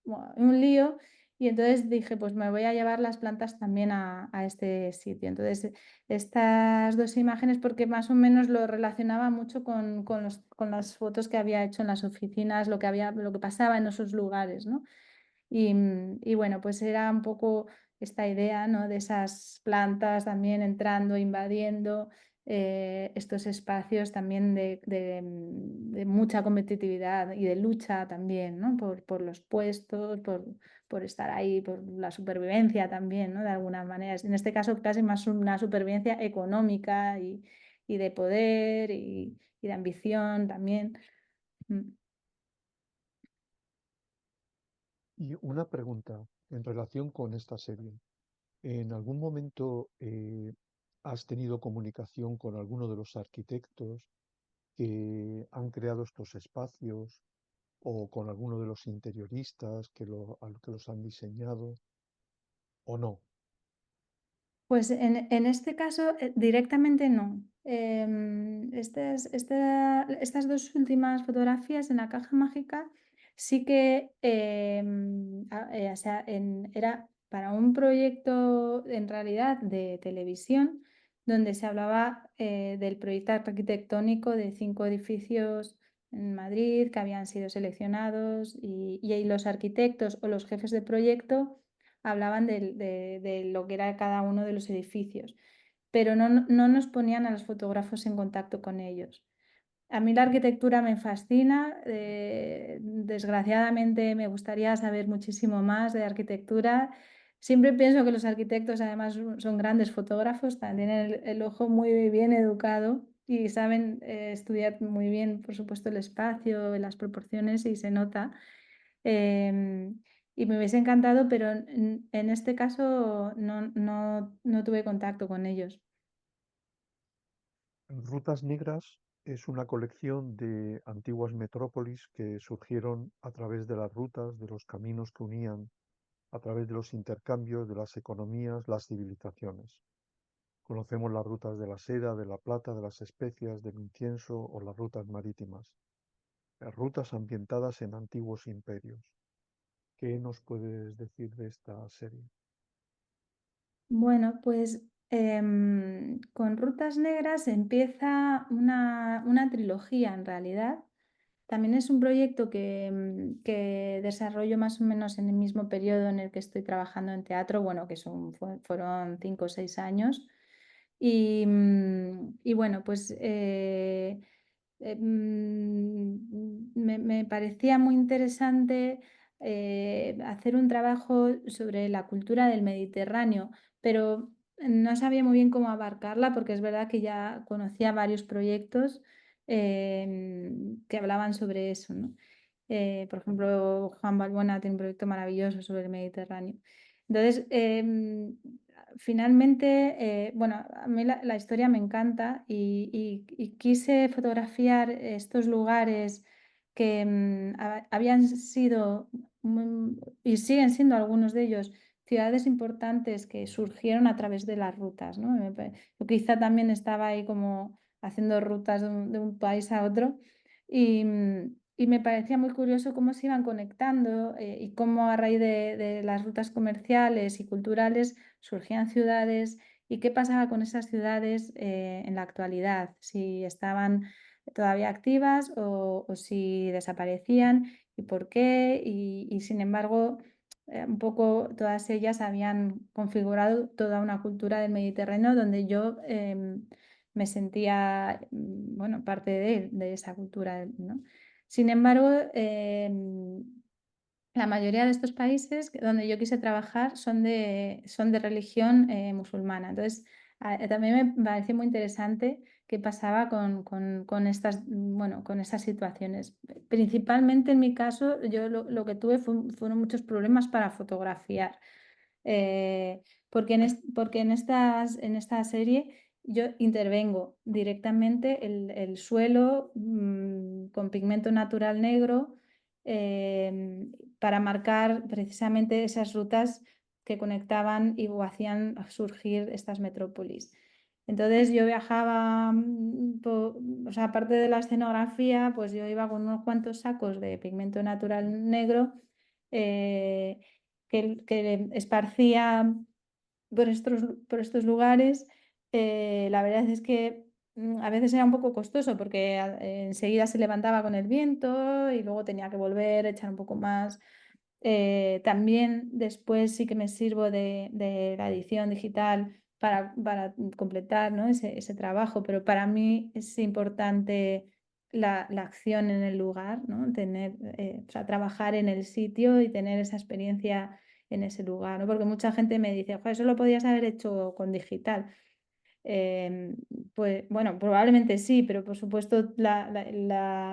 bueno, un lío. Y entonces dije, pues me voy a llevar las plantas también a este sitio. Entonces, estas dos imágenes, porque más o menos lo relacionaba mucho con las fotos que había hecho en las oficinas, lo que pasaba en esos lugares, ¿no? Y bueno, pues era un poco esta idea, ¿no? De esas plantas también entrando, invadiendo estos espacios también de mucha competitividad y de lucha también, ¿no? Por los puestos, por estar ahí, por la supervivencia también, ¿no? De alguna manera. En este caso casi más una supervivencia económica y de poder y de ambición también. Mm. Y una pregunta en relación con esta serie. ¿En algún momento has tenido comunicación con alguno de los arquitectos que han creado estos espacios o con alguno de los interioristas que los han diseñado o no? Pues en este caso directamente no. Estas dos últimas fotografías en la caja mágica sí que o sea, era para un proyecto en realidad de televisión donde se hablaba del proyecto arquitectónico de 5 edificios en Madrid que habían sido seleccionados y ahí los arquitectos o los jefes de proyecto hablaban de lo que era cada uno de los edificios, pero no nos ponían a los fotógrafos en contacto con ellos. A mí la arquitectura me fascina, desgraciadamente me gustaría saber muchísimo más de arquitectura. siempre pienso que los arquitectos además son grandes fotógrafos, también tienen el ojo muy bien educado y saben estudiar muy bien, por supuesto, el espacio, las proporciones y se nota. Em, y me hubiese encantado, pero en este caso no tuve contacto con ellos. Rutas Negras es una colección de antiguas metrópolis que surgieron a través de las rutas, de los caminos que unían, a través de los intercambios, de las economías, las civilizaciones. Conocemos las rutas de la seda, de la plata, de las especias, del incienso o las rutas marítimas, rutas ambientadas en antiguos imperios. ¿Qué nos puedes decir de esta serie? Bueno, pues con Rutas Negras empieza una trilogía en realidad. También es un proyecto que desarrollo más o menos en el mismo periodo en el que estoy trabajando en teatro, bueno, que fueron 5 o 6 años. Y bueno, pues me parecía muy interesante hacer un trabajo sobre la cultura del Mediterráneo, pero no sabía muy bien cómo abarcarla porque es verdad que ya conocía varios proyectos que hablaban sobre eso, ¿no? Por ejemplo, Juan Balbuena tiene un proyecto maravilloso sobre el Mediterráneo. Entonces, finalmente, bueno, a mí la historia me encanta y quise fotografiar estos lugares que habían sido y siguen siendo algunos de ellos ciudades importantes que surgieron a través de las rutas, ¿no? Yo quizá también estaba ahí como haciendo rutas de un país a otro y me parecía muy curioso cómo se iban conectando y cómo a raíz de las rutas comerciales y culturales surgían ciudades y qué pasaba con esas ciudades en la actualidad, si estaban todavía activas o si desaparecían y por qué. Y sin embargo, un poco todas ellas habían configurado toda una cultura del Mediterráneo donde yo me sentía, bueno, parte de esa cultura, ¿no? Sin embargo, la mayoría de estos países donde yo quise trabajar son de religión musulmana. Entonces, también me pareció muy interesante qué pasaba con estas, bueno, con estas situaciones. Principalmente en mi caso, yo lo que tuve fueron muchos problemas para fotografiar. Porque en esta serie yo intervengo directamente el suelo con pigmento natural negro para marcar precisamente esas rutas que conectaban y o hacían surgir estas metrópolis. Entonces yo viajaba, o sea, aparte de la escenografía, pues yo iba con unos cuantos sacos de pigmento natural negro eh, que esparcía por estos lugares. La verdad es que a veces era un poco costoso porque enseguida se levantaba con el viento y luego tenía que volver, echar un poco más. También después sí que me sirvo de la edición digital para completar, ¿no? ese trabajo, pero para mí es importante la acción en el lugar, ¿no? O sea, trabajar en el sitio y tener esa experiencia en ese lugar, ¿no? Porque mucha gente me dice, "Joder, eso lo podías haber hecho con digital". Em, pues bueno, probablemente sí, pero por supuesto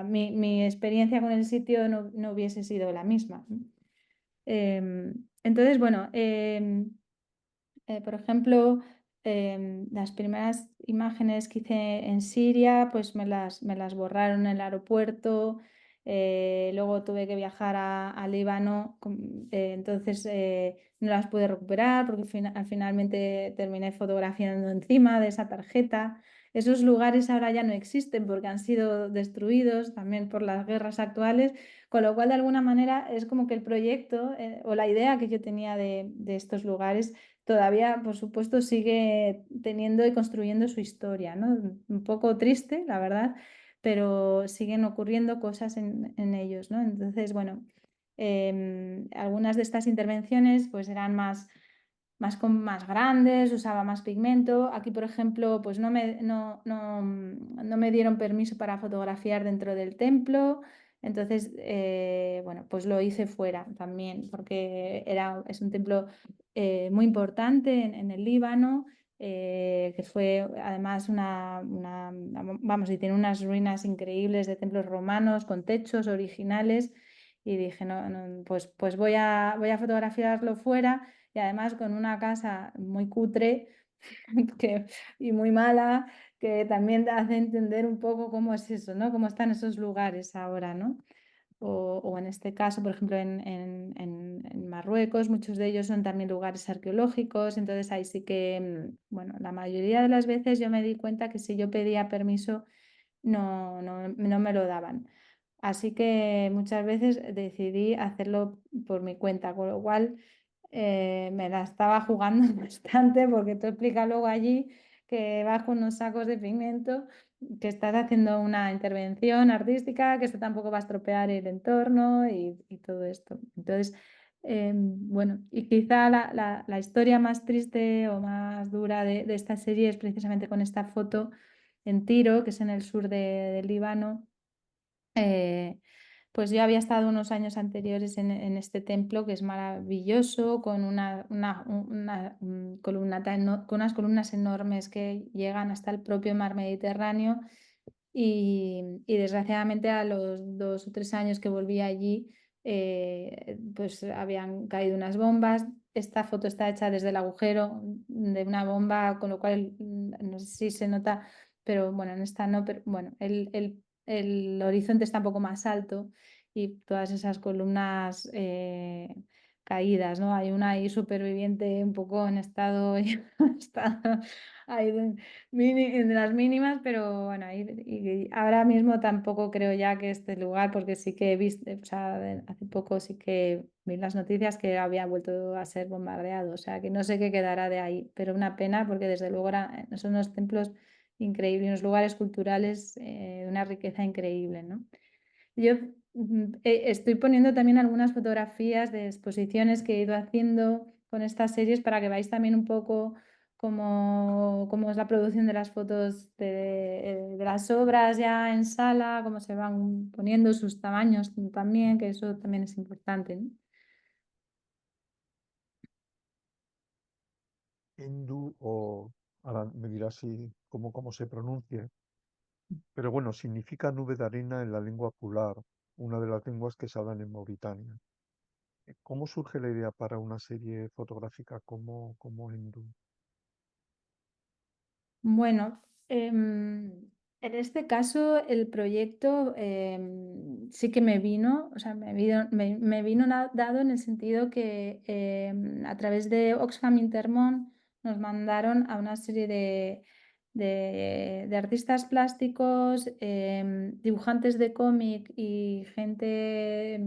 mi experiencia con el sitio no hubiese sido la misma, ¿no? Entonces, bueno, por ejemplo, las primeras imágenes que hice en Siria, pues me las borraron en el aeropuerto. Luego tuve que viajar a Líbano, entonces no las pude recuperar porque finalmente terminé fotografiando encima de esa tarjeta. Esos lugares ahora ya no existen porque han sido destruidos también por las guerras actuales, con lo cual de alguna manera es como que el proyecto o la idea que yo tenía de estos lugares todavía, por supuesto, sigue teniendo y construyendo su historia, ¿no? Un poco triste, la verdad, pero siguen ocurriendo cosas en ellos, ¿no? Entonces, bueno, algunas de estas intervenciones pues eran más grandes, usaba más pigmento. Aquí, por ejemplo, pues no me dieron permiso para fotografiar dentro del templo. Entonces, bueno, pues lo hice fuera también, porque es un templo muy importante en el Líbano, que fue además vamos, y tiene unas ruinas increíbles de templos romanos con techos originales. Y dije, no, pues voy a fotografiarlo fuera, y además con una casa muy cutre y muy mala, que también hace entender un poco cómo es eso, ¿no? Cómo están esos lugares ahora, ¿no? O en este caso, por ejemplo, en Marruecos, muchos de ellos son también lugares arqueológicos. Entonces ahí sí que, bueno, la mayoría de las veces yo me di cuenta que si yo pedía permiso no me lo daban. Así que muchas veces decidí hacerlo por mi cuenta, con lo cual me la estaba jugando bastante, porque tú explicas luego allí que vas con unos sacos de pigmento, que estás haciendo una intervención artística, que esto tampoco va a estropear el entorno y todo esto. Entonces, bueno, y quizá la historia más triste o más dura de esta serie es precisamente con esta foto en Tiro, que es en el sur del Líbano. Pues yo había estado unos años anteriores en este templo, que es maravilloso, con con unas columnas enormes que llegan hasta el propio mar Mediterráneo. Y desgraciadamente a los 2 o 3 años que volví allí, pues habían caído unas bombas. Esta foto está hecha desde el agujero de una bomba, con lo cual no sé si se nota, pero bueno, en esta no, pero bueno, el horizonte está un poco más alto, y todas esas columnas caídas, ¿no? Hay una ahí superviviente un poco en estado, estado ahí de las mínimas, pero bueno, y ahora mismo tampoco creo ya que este lugar, porque sí que he visto, o sea, hace poco sí que vi las noticias que había vuelto a ser bombardeado, o sea, que no sé qué quedará de ahí, pero una pena, porque desde luego son unos templos increíbles, unos lugares culturales de una riqueza increíble, ¿no? Yo estoy poniendo también algunas fotografías de exposiciones que he ido haciendo con estas series, para que veáis también un poco cómo es la producción de las fotos de las obras ya en sala, cómo se van poniendo sus tamaños también, que eso también es importante, ¿no? Hindu o, ahora me dirás si, cómo se pronuncie, pero bueno, significa nube de arena en la lengua pular, una de las lenguas que se hablan en Mauritania. ¿Cómo surge la idea para una serie fotográfica como Hindu? Bueno, en este caso el proyecto sí que me vino, o sea, me vino dado en el sentido que a través de Oxfam Intermón nos mandaron a una serie de artistas plásticos, dibujantes de cómic y gente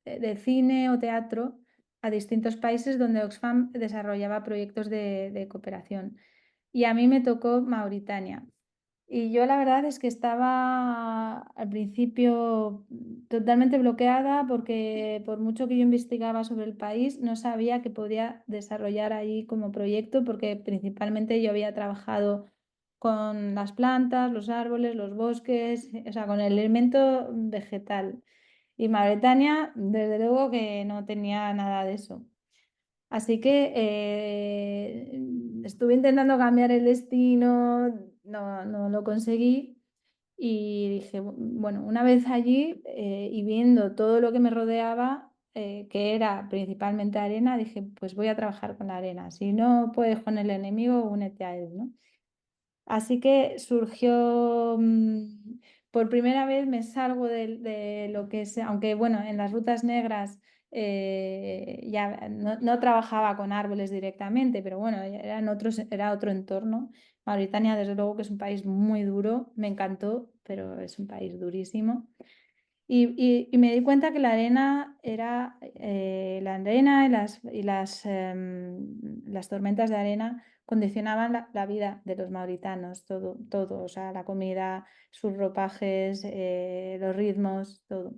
de cine o teatro a distintos países donde Oxfam desarrollaba proyectos de cooperación. Y a mí me tocó Mauritania. Y yo la verdad es que estaba al principio totalmente bloqueada, porque por mucho que yo investigaba sobre el país, no sabía que podía desarrollar ahí como proyecto, porque principalmente yo había trabajado con las plantas, los árboles, los bosques, o sea, con el elemento vegetal. Y Mauritania, desde luego que no tenía nada de eso. Así que estuve intentando cambiar el destino, no lo conseguí. Y dije, bueno, una vez allí y viendo todo lo que me rodeaba, que era principalmente arena, dije, pues voy a trabajar con la arena. Si no puedes con el enemigo, únete a él, ¿no? Así que surgió, por primera vez me salgo de lo que es, aunque bueno, en las rutas negras ya no trabajaba con árboles directamente, pero bueno, era otro entorno. Mauritania, desde luego que es un país muy duro, me encantó, pero es un país durísimo. Y me di cuenta que la arena las tormentas de arena condicionaban la vida de los mauritanos, todo, o sea, la comida, sus ropajes, los ritmos, todo.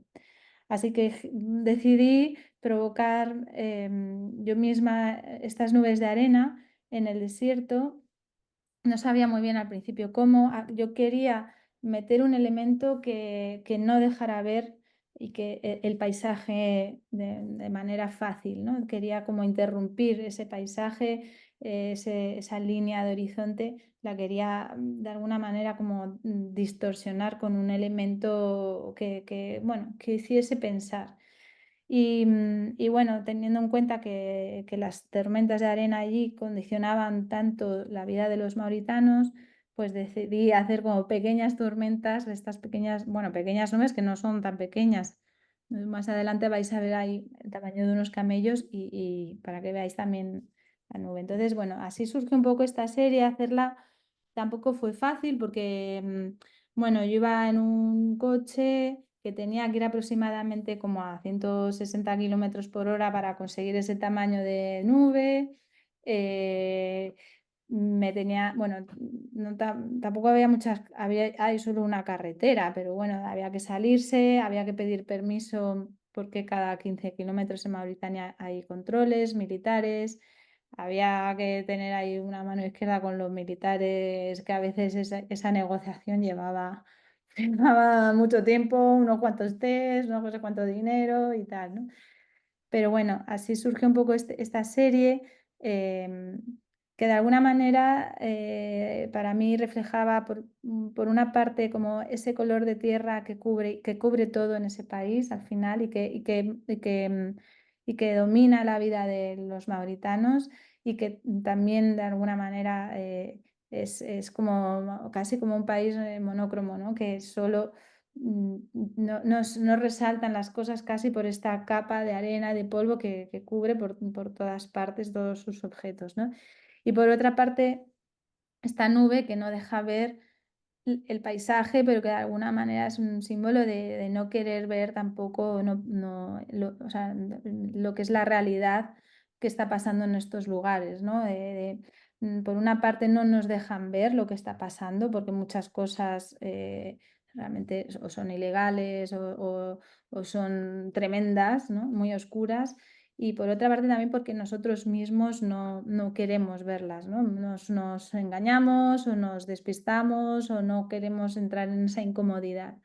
Así que decidí provocar yo misma estas nubes de arena en el desierto. No sabía muy bien al principio cómo. Yo quería meter un elemento que no dejara ver y que el paisaje de manera fácil, ¿no? Quería como interrumpir ese paisaje, esa línea de horizonte, la quería de alguna manera como distorsionar con un elemento bueno, que hiciese pensar. Y bueno, teniendo en cuenta que las tormentas de arena allí condicionaban tanto la vida de los mauritanos, pues decidí hacer como pequeñas tormentas, estas pequeñas, bueno, pequeñas nubes que no son tan pequeñas. Más adelante vais a ver ahí el tamaño de unos camellos y para que veáis también la nube. Entonces, bueno, así surge un poco esta serie, hacerla tampoco fue fácil porque, bueno, yo iba en un coche que tenía que ir aproximadamente como a 160 kilómetros por hora para conseguir ese tamaño de nube. eh, bueno, tampoco había hay solo una carretera, pero bueno, había que salirse, había que pedir permiso porque cada 15 kilómetros en Mauritania hay controles militares, había que tener ahí una mano izquierda con los militares, que a veces esa negociación llevaba, llevaba mucho tiempo, unos cuantos test, no sé cuánto dinero y tal, ¿no? Pero bueno, así surge un poco esta serie, em, que de alguna manera para mí reflejaba por una parte como ese color de tierra que cubre todo en ese país al final y que domina la vida de los mauritanos y que también de alguna manera es como casi como un país monócromo, ¿no? Que solo no resaltan las cosas casi por esta capa de arena, de polvo que cubre por todas partes todos sus objetos, ¿no? Y por otra parte, esta nube que no deja ver el paisaje, pero que de alguna manera es un símbolo de no querer ver tampoco o sea, lo que es la realidad que está pasando en estos lugares, ¿no? Por una parte no nos dejan ver lo que está pasando porque muchas cosas realmente o son ilegales o son tremendas, ¿no? Muy oscuras. Y por otra parte también porque nosotros mismos no queremos verlas, ¿no? Nos engañamos o nos despistamos o no queremos entrar en esa incomodidad.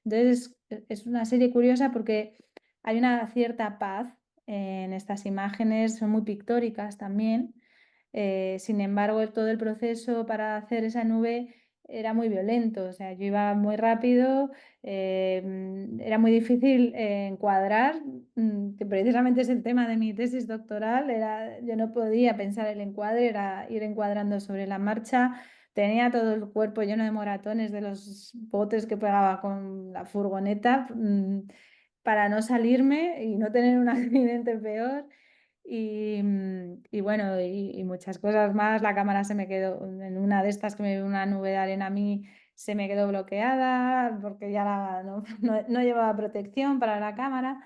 Entonces es una serie curiosa porque hay una cierta paz en estas imágenes, son muy pictóricas también. Sin embargo, todo el proceso para hacer esa nube era muy violento, o sea, yo iba muy rápido, era muy difícil encuadrar, que precisamente es el tema de mi tesis doctoral, yo no podía pensar el encuadre, era ir encuadrando sobre la marcha, tenía todo el cuerpo lleno de moratones de los botes que pegaba con la furgoneta, para no salirme y no tener un accidente peor. Y bueno, y muchas cosas más. La cámara se me quedó, en una de estas que me vio una nube de arena a mí, se me quedó bloqueada porque ya no llevaba protección para la cámara.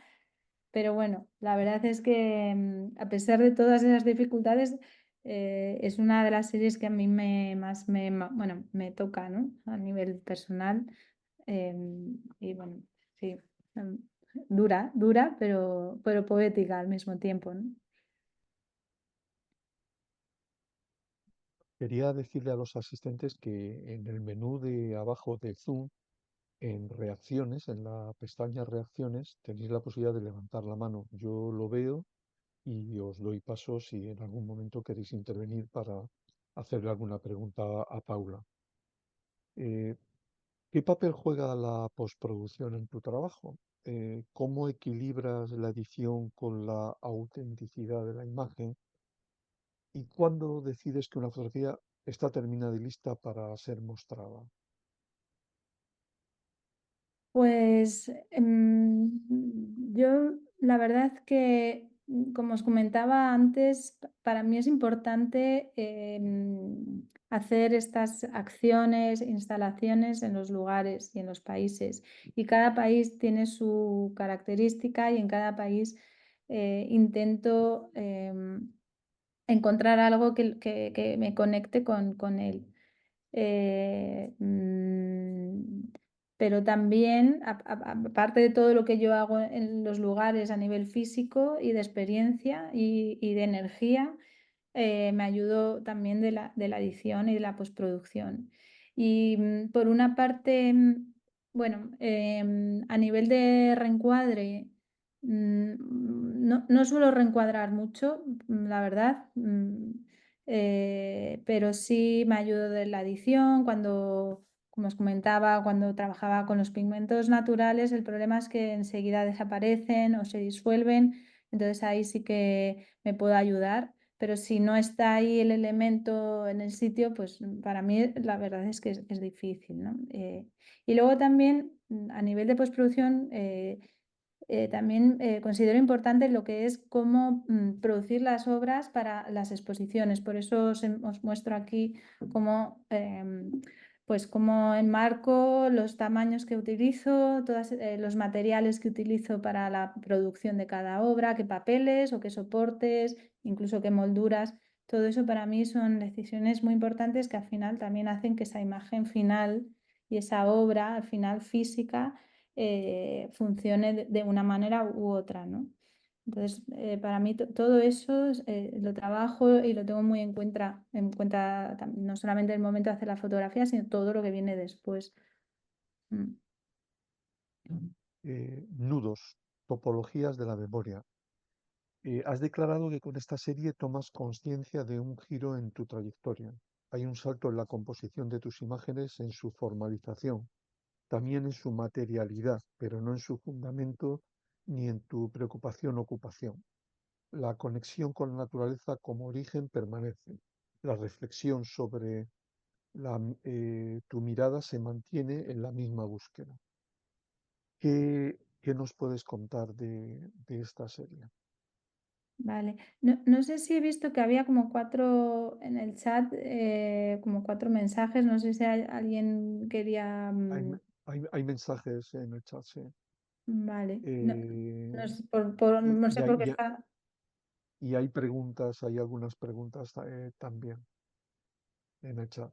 Pero bueno, la verdad es que a pesar de todas esas dificultades, es una de las series que a mí más bueno, me toca, ¿no? A nivel personal. Y bueno, sí, em, dura, pero poética al mismo tiempo, ¿no? Quería decirle a los asistentes que en el menú de abajo de Zoom, en reacciones, en la pestaña reacciones, tenéis la posibilidad de levantar la mano. Yo lo veo y os doy paso si en algún momento queréis intervenir para hacerle alguna pregunta a Paula. Eh, ¿Qué papel juega la postproducción en tu trabajo? ¿Cómo equilibras la edición con la autenticidad de la imagen? ¿Y cuándo decides que una fotografía está terminada y lista para ser mostrada? Pues yo la verdad que, como os comentaba antes, para mí es importante hacer estas acciones, instalaciones en los lugares y en los países. Y cada país tiene su característica y en cada país intento encontrar algo que me conecte con él. Eh, mm, pero también, aparte de todo lo que yo hago en los lugares a nivel físico y de experiencia y de energía, me ayudo también de la edición y de la postproducción. Y por una parte, Bueno, a nivel de reencuadre, no suelo reencuadrar mucho, la verdad, pero sí me ayudo de la edición. Cuando, como os comentaba, cuando trabajaba con los pigmentos naturales, el problema es que enseguida desaparecen o se disuelven, entonces ahí sí que me puedo ayudar. Pero si no está ahí el elemento en el sitio, pues para mí la verdad es que es difícil, ¿no? Y luego también, a nivel de postproducción, también considero importante lo que es cómo producir las obras para las exposiciones. Por eso os muestro aquí cómo, pues cómo enmarco los tamaños que utilizo, todos los materiales que utilizo para la producción de cada obra, qué papeles o qué soportes, incluso qué molduras. Todo eso para mí son decisiones muy importantes que al final también hacen que esa imagen final y esa obra al final física funcione de una manera u otra, ¿no? Entonces, para mí todo eso lo trabajo y lo tengo muy en cuenta no solamente el momento de hacer la fotografía, sino todo lo que viene después. Mm. Nudos, topologías de la memoria. Has declarado que con esta serie tomas conciencia de un giro en tu trayectoria. Hay un salto en la composición de tus imágenes, en su formalización, también en su materialidad, pero no en su fundamento ni en tu preocupación-ocupación. La conexión con la naturaleza como origen permanece. La reflexión sobre tu mirada se mantiene en la misma búsqueda. ¿Qué nos puedes contar de esta serie? Vale. No sé si he visto que había como cuatro en el chat, como cuatro mensajes. No sé si alguien quería. Hay, hay mensajes en el chat, sí. Vale. Eh, y, No y sé hay, por qué y hay- está. y hay preguntas, hay algunas preguntas también en el chat.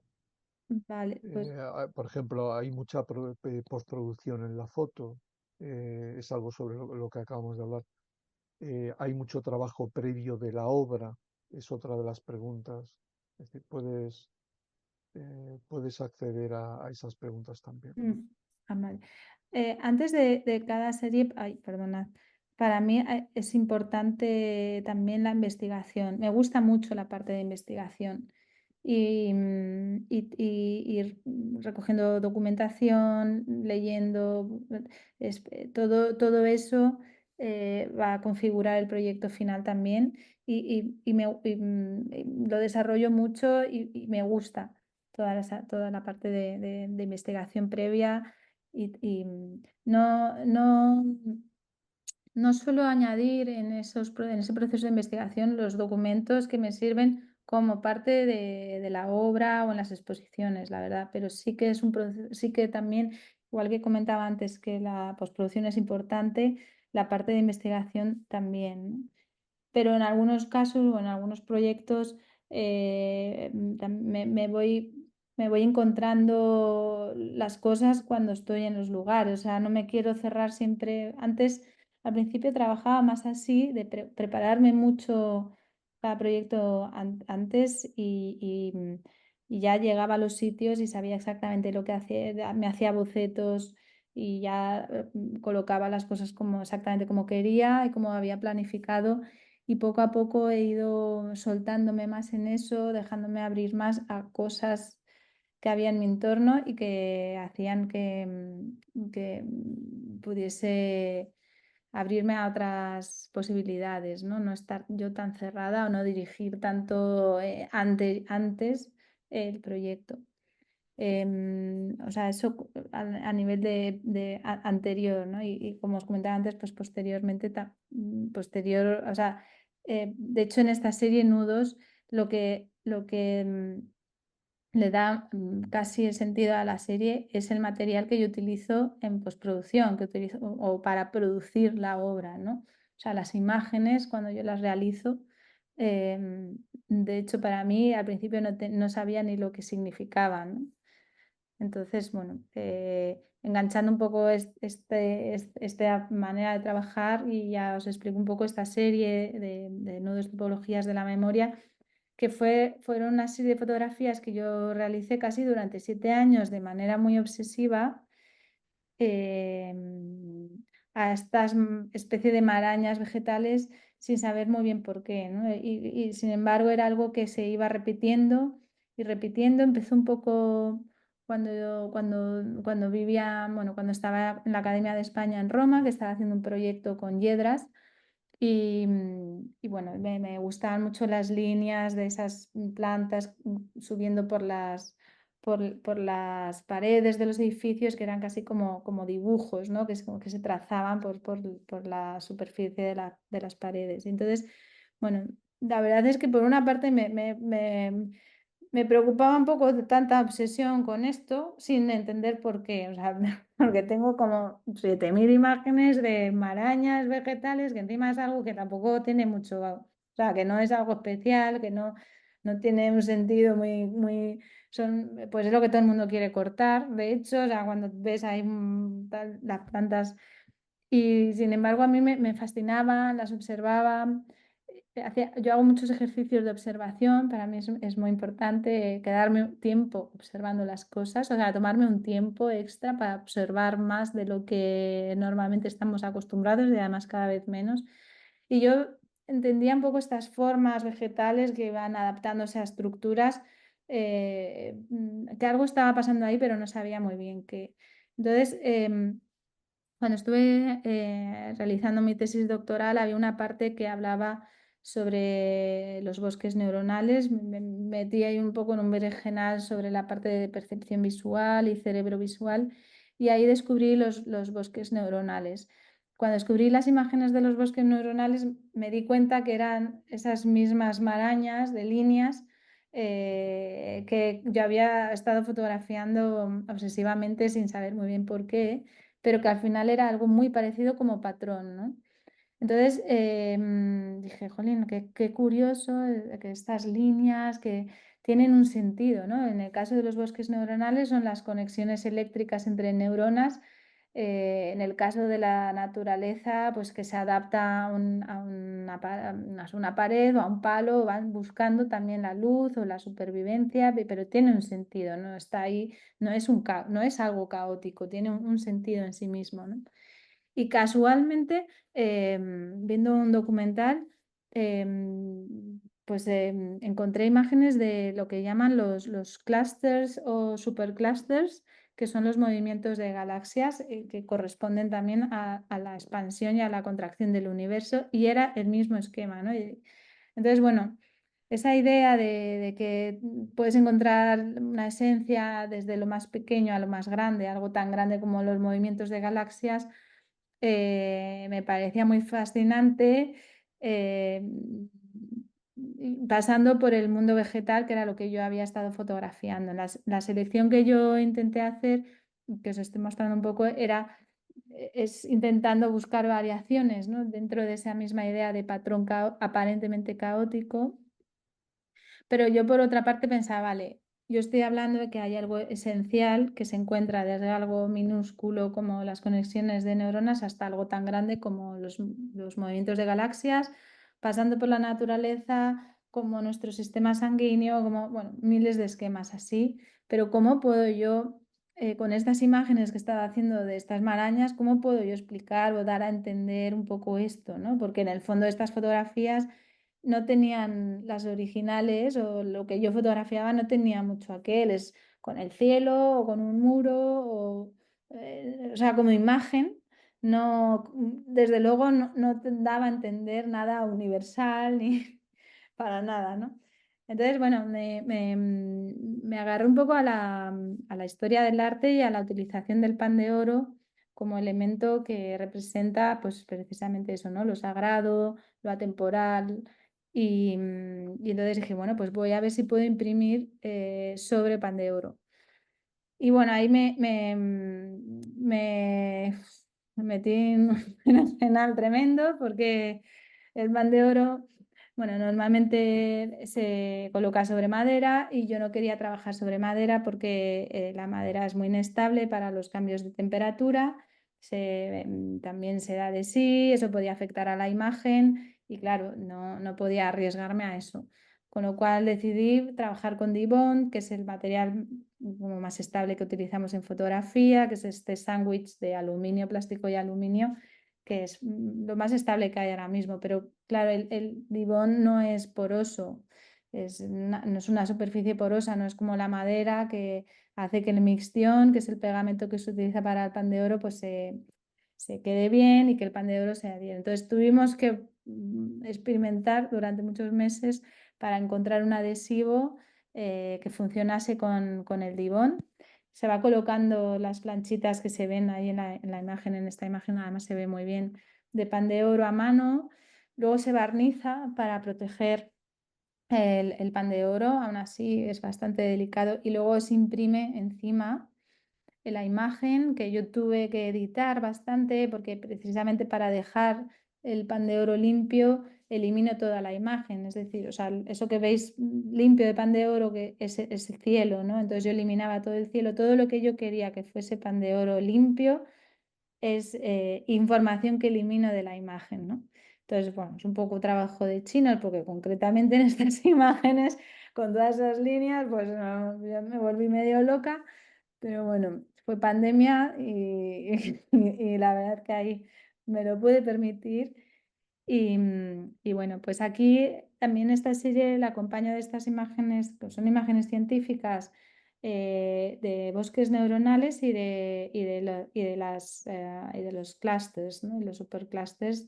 Vale, pues. Por ejemplo, hay mucha postproducción en la foto, es algo sobre lo que acabamos de hablar. Hay mucho trabajo previo de la obra, es otra de las preguntas. Es decir, puedes acceder a esas preguntas también. Vale. Antes de cada serie, ay, perdonad, para mí es importante también la investigación. Me gusta mucho la parte de investigación y ir recogiendo documentación, leyendo, todo eso va a configurar el proyecto final también lo desarrollo mucho y me gusta toda la parte de investigación previa no suelo añadir en ese proceso de investigación los documentos que me sirven como parte de la obra o en las exposiciones, la verdad, pero sí que es un proceso, sí que también, igual que comentaba antes que la postproducción es importante, la parte de investigación también, ¿no? Pero en algunos casos o en algunos proyectos me voy encontrando las cosas cuando estoy en los lugares, o sea, no me quiero cerrar siempre. Antes, al principio trabajaba más así, de prepararme mucho cada proyecto antes y ya llegaba a los sitios y sabía exactamente lo que hacía, me hacía bocetos y ya colocaba las cosas como exactamente como quería y como había planificado y poco a poco he ido soltándome más en eso, dejándome abrir más a cosas que había en mi entorno y que hacían que pudiese abrirme a otras posibilidades, ¿no? No estar yo tan cerrada o no dirigir tanto antes el proyecto. O sea, eso a nivel anterior, ¿no? Y como os comentaba antes, pues posteriormente, posterior, o sea, de hecho en esta serie Nudos, lo que le da casi el sentido a la serie es el material que yo utilizo en postproducción, que utilizo o para producir la obra, ¿no? O sea, las imágenes cuando yo las realizo, de hecho para mí al principio no sabía ni lo que significaban, ¿no? Entonces, bueno, enganchando un poco esta manera de trabajar y ya os explico un poco esta serie de nudos tipologías de la memoria, que fueron una serie de fotografías que yo realicé casi durante 7 años de manera muy obsesiva a estas especie de marañas vegetales sin saber muy bien por qué, ¿no? Y sin embargo era algo que se iba repitiendo y repitiendo. Empezó un poco cuando vivía, bueno, cuando estaba en la Academia de España en Roma, que estaba haciendo un proyecto con hiedras. Y bueno, me gustaban mucho las líneas de esas plantas subiendo por las paredes de los edificios, que eran casi como dibujos, ¿no? Que es como que se trazaban por la superficie de las paredes. Y entonces, bueno, la verdad es que por una parte me preocupaba un poco de tanta obsesión con esto sin entender por qué. O sea, porque tengo como 7000 imágenes de marañas vegetales, que encima es algo que tampoco tiene mucho, o sea, que no es algo especial, que no tiene un sentido pues es lo que todo el mundo quiere cortar. De hecho, o sea, cuando ves ahí las plantas, y sin embargo a mí me fascinaban, las observaba. Yo hago muchos ejercicios de observación, para mí es muy importante quedarme un tiempo observando las cosas, o sea, tomarme un tiempo extra para observar más de lo que normalmente estamos acostumbrados y además cada vez menos. Y yo entendía un poco estas formas vegetales que iban adaptándose a estructuras, que algo estaba pasando ahí, pero no sabía muy bien qué. Entonces, cuando estuve realizando mi tesis doctoral, había una parte que hablaba sobre los bosques neuronales. Me metí ahí un poco en un berenjenal sobre la parte de percepción visual y cerebro visual, y ahí descubrí los bosques neuronales. Cuando descubrí las imágenes de los bosques neuronales, me di cuenta que eran esas mismas marañas de líneas que yo había estado fotografiando obsesivamente sin saber muy bien por qué, pero que al final era algo muy parecido como patrón, ¿no? Entonces dije, jolín, qué curioso que estas líneas que tienen un sentido, ¿no? En el caso de los bosques neuronales son las conexiones eléctricas entre neuronas. En el caso de la naturaleza, pues que se adapta a una pared o a un palo, van buscando también la luz o la supervivencia, pero tiene un sentido, ¿no? Está ahí, no es algo caótico, tiene un sentido en sí mismo, ¿no? Y casualmente, viendo un documental, pues encontré imágenes de lo que llaman los clusters o superclusters, que son los movimientos de galaxias, que corresponden también a la expansión y a la contracción del universo, y era el mismo esquema, ¿no? Entonces, bueno, esa idea de que puedes encontrar una esencia desde lo más pequeño a lo más grande, algo tan grande como los movimientos de galaxias, me parecía muy fascinante, pasando por el mundo vegetal, que era lo que yo había estado fotografiando. La selección que yo intenté hacer, que os estoy mostrando un poco, es intentando buscar variaciones, ¿no? Dentro de esa misma idea de patrón aparentemente caótico. Pero yo por otra parte pensaba, vale, yo estoy hablando de que hay algo esencial que se encuentra desde algo minúsculo como las conexiones de neuronas hasta algo tan grande como los movimientos de galaxias, pasando por la naturaleza, como nuestro sistema sanguíneo, como, bueno, miles de esquemas así. Pero ¿cómo puedo yo, con estas imágenes que estaba haciendo de estas marañas, cómo puedo yo explicar o dar a entender un poco esto, ¿no? Porque en el fondo estas fotografías no tenían, las originales o lo que yo fotografiaba no tenía mucho aquel, es con el cielo o con un muro, o sea, como imagen, no, desde luego no te daba a entender nada universal ni para nada, ¿no? Entonces, bueno, me agarré un poco a la historia del arte y a la utilización del pan de oro como elemento que representa, pues, precisamente eso, ¿no? Lo sagrado, lo atemporal. Y entonces dije, bueno, pues voy a ver si puedo imprimir sobre pan de oro. Y bueno, ahí me metí en un berenjenal tremendo porque el pan de oro, bueno, normalmente se coloca sobre madera y yo no quería trabajar sobre madera porque la madera es muy inestable para los cambios de temperatura, también se da de sí, eso podía afectar a la imagen y claro, no podía arriesgarme a eso. Con lo cual decidí trabajar con Dibond, que es el material como más estable que utilizamos en fotografía, que es este sándwich de aluminio, plástico y aluminio, que es lo más estable que hay ahora mismo. Pero claro, el Dibond no es poroso, no es una superficie porosa, no es como la madera que hace que el mixtión, que es el pegamento que se utiliza para el pan de oro, pues se quede bien y que el pan de oro sea bien. Entonces tuvimos que experimentar durante muchos meses para encontrar un adhesivo que funcionase con el Dibond. Se va colocando las planchitas que se ven ahí en la imagen, en esta imagen además se ve muy bien, de pan de oro a mano. Luego se barniza para proteger el pan de oro, aún así es bastante delicado, y luego se imprime encima la imagen, que yo tuve que editar bastante porque precisamente para dejar el pan de oro limpio elimino toda la imagen, es decir, o sea, eso que veis limpio de pan de oro, que es ese cielo, ¿no? Entonces yo eliminaba todo el cielo, todo lo que yo quería que fuese pan de oro limpio es información que elimino de la imagen, ¿no? Entonces, bueno, es un poco trabajo de chinos porque concretamente en estas imágenes, con todas esas líneas, pues ya me volví medio loca, pero bueno, fue pandemia y la verdad que ahí me lo pude permitir. Y bueno, pues aquí también esta serie la acompaño de estas imágenes, que son imágenes científicas de bosques neuronales y de los clústeres, ¿no? Y los superclústeres,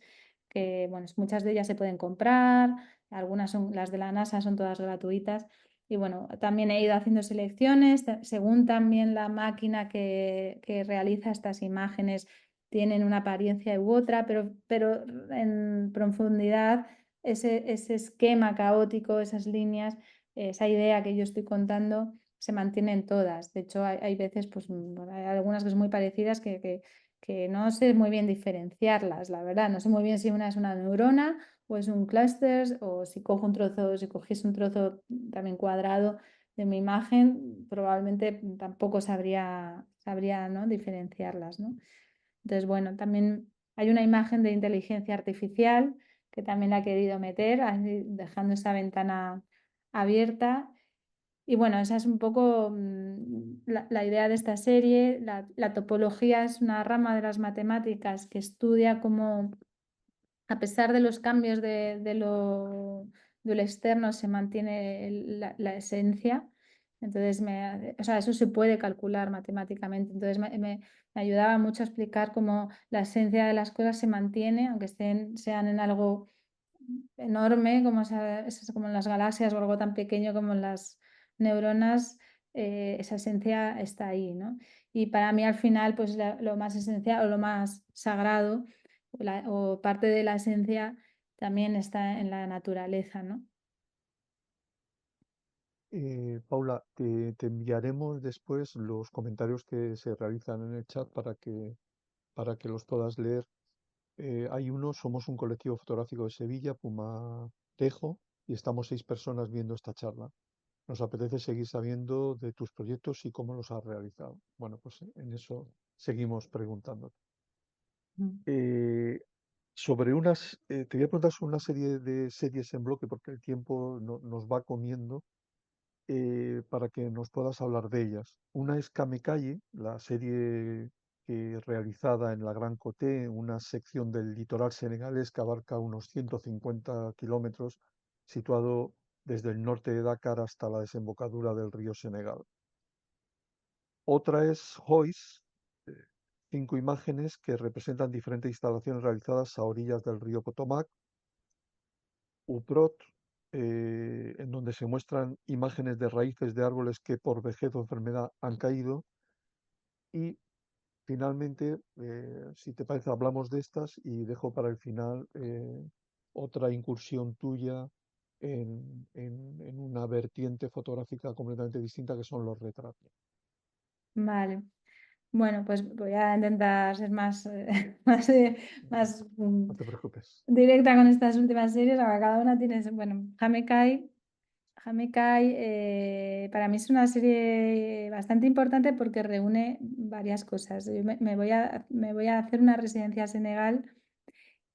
que bueno, muchas de ellas se pueden comprar, algunas son las de la NASA, son todas gratuitas. Y bueno, también he ido haciendo selecciones, según también la máquina que realiza estas imágenes tienen una apariencia u otra, pero en profundidad ese esquema caótico, esas líneas, esa idea que yo estoy contando se mantienen todas. De hecho, hay veces, pues hay algunas que son muy parecidas que no sé muy bien diferenciarlas, la verdad. No sé muy bien si una es una neurona o es un clúster, o si cojo un trozo, si cogiese un trozo también cuadrado de mi imagen, probablemente tampoco sabría, ¿no? diferenciarlas, ¿no? Entonces, bueno, también hay una imagen de inteligencia artificial que también la he querido meter, dejando esa ventana abierta. Y bueno, esa es un poco la idea de esta serie. La topología es una rama de las matemáticas que estudia cómo, a pesar de los cambios de lo externo, se mantiene la esencia. Entonces, o sea, eso se puede calcular matemáticamente. Entonces, me ayudaba mucho a explicar cómo la esencia de las cosas se mantiene, aunque sean en algo enorme, como en las galaxias o algo tan pequeño como en las neuronas, esa esencia está ahí, ¿no? Y para mí, al final, pues lo más esencial o lo más sagrado o parte de la esencia también está en la naturaleza, ¿no? Paula, te enviaremos después los comentarios que se realizan en el chat para que los puedas leer. Hay uno, somos un colectivo fotográfico de Sevilla, Puma Tejo, y estamos 6 personas viendo esta charla. Nos apetece seguir sabiendo de tus proyectos y cómo los has realizado. Bueno, pues en eso seguimos preguntando. Mm. Te voy a preguntar sobre una serie de series en bloque porque el tiempo nos va comiendo para que nos puedas hablar de ellas. Una es Kamekaye, la serie realizada en la Gran Coté, una sección del litoral senegalés que abarca unos 150 kilómetros, situado desde el norte de Dakar hasta la desembocadura del río Senegal. Otra es Hois, 5 imágenes que representan diferentes instalaciones realizadas a orillas del río Potomac. Uprot, en donde se muestran imágenes de raíces de árboles que por vejez o enfermedad han caído. Y finalmente, si te parece, hablamos de estas y dejo para el final otra incursión tuya en una vertiente fotográfica completamente distinta que son los retratos. Vale. Bueno, pues voy a intentar ser más, más No te preocupes. directa con estas últimas series. Ahora cada una tiene, bueno, Hamekai. Hamekai para mí es una serie bastante importante porque reúne varias cosas. Yo me voy a hacer una residencia a Senegal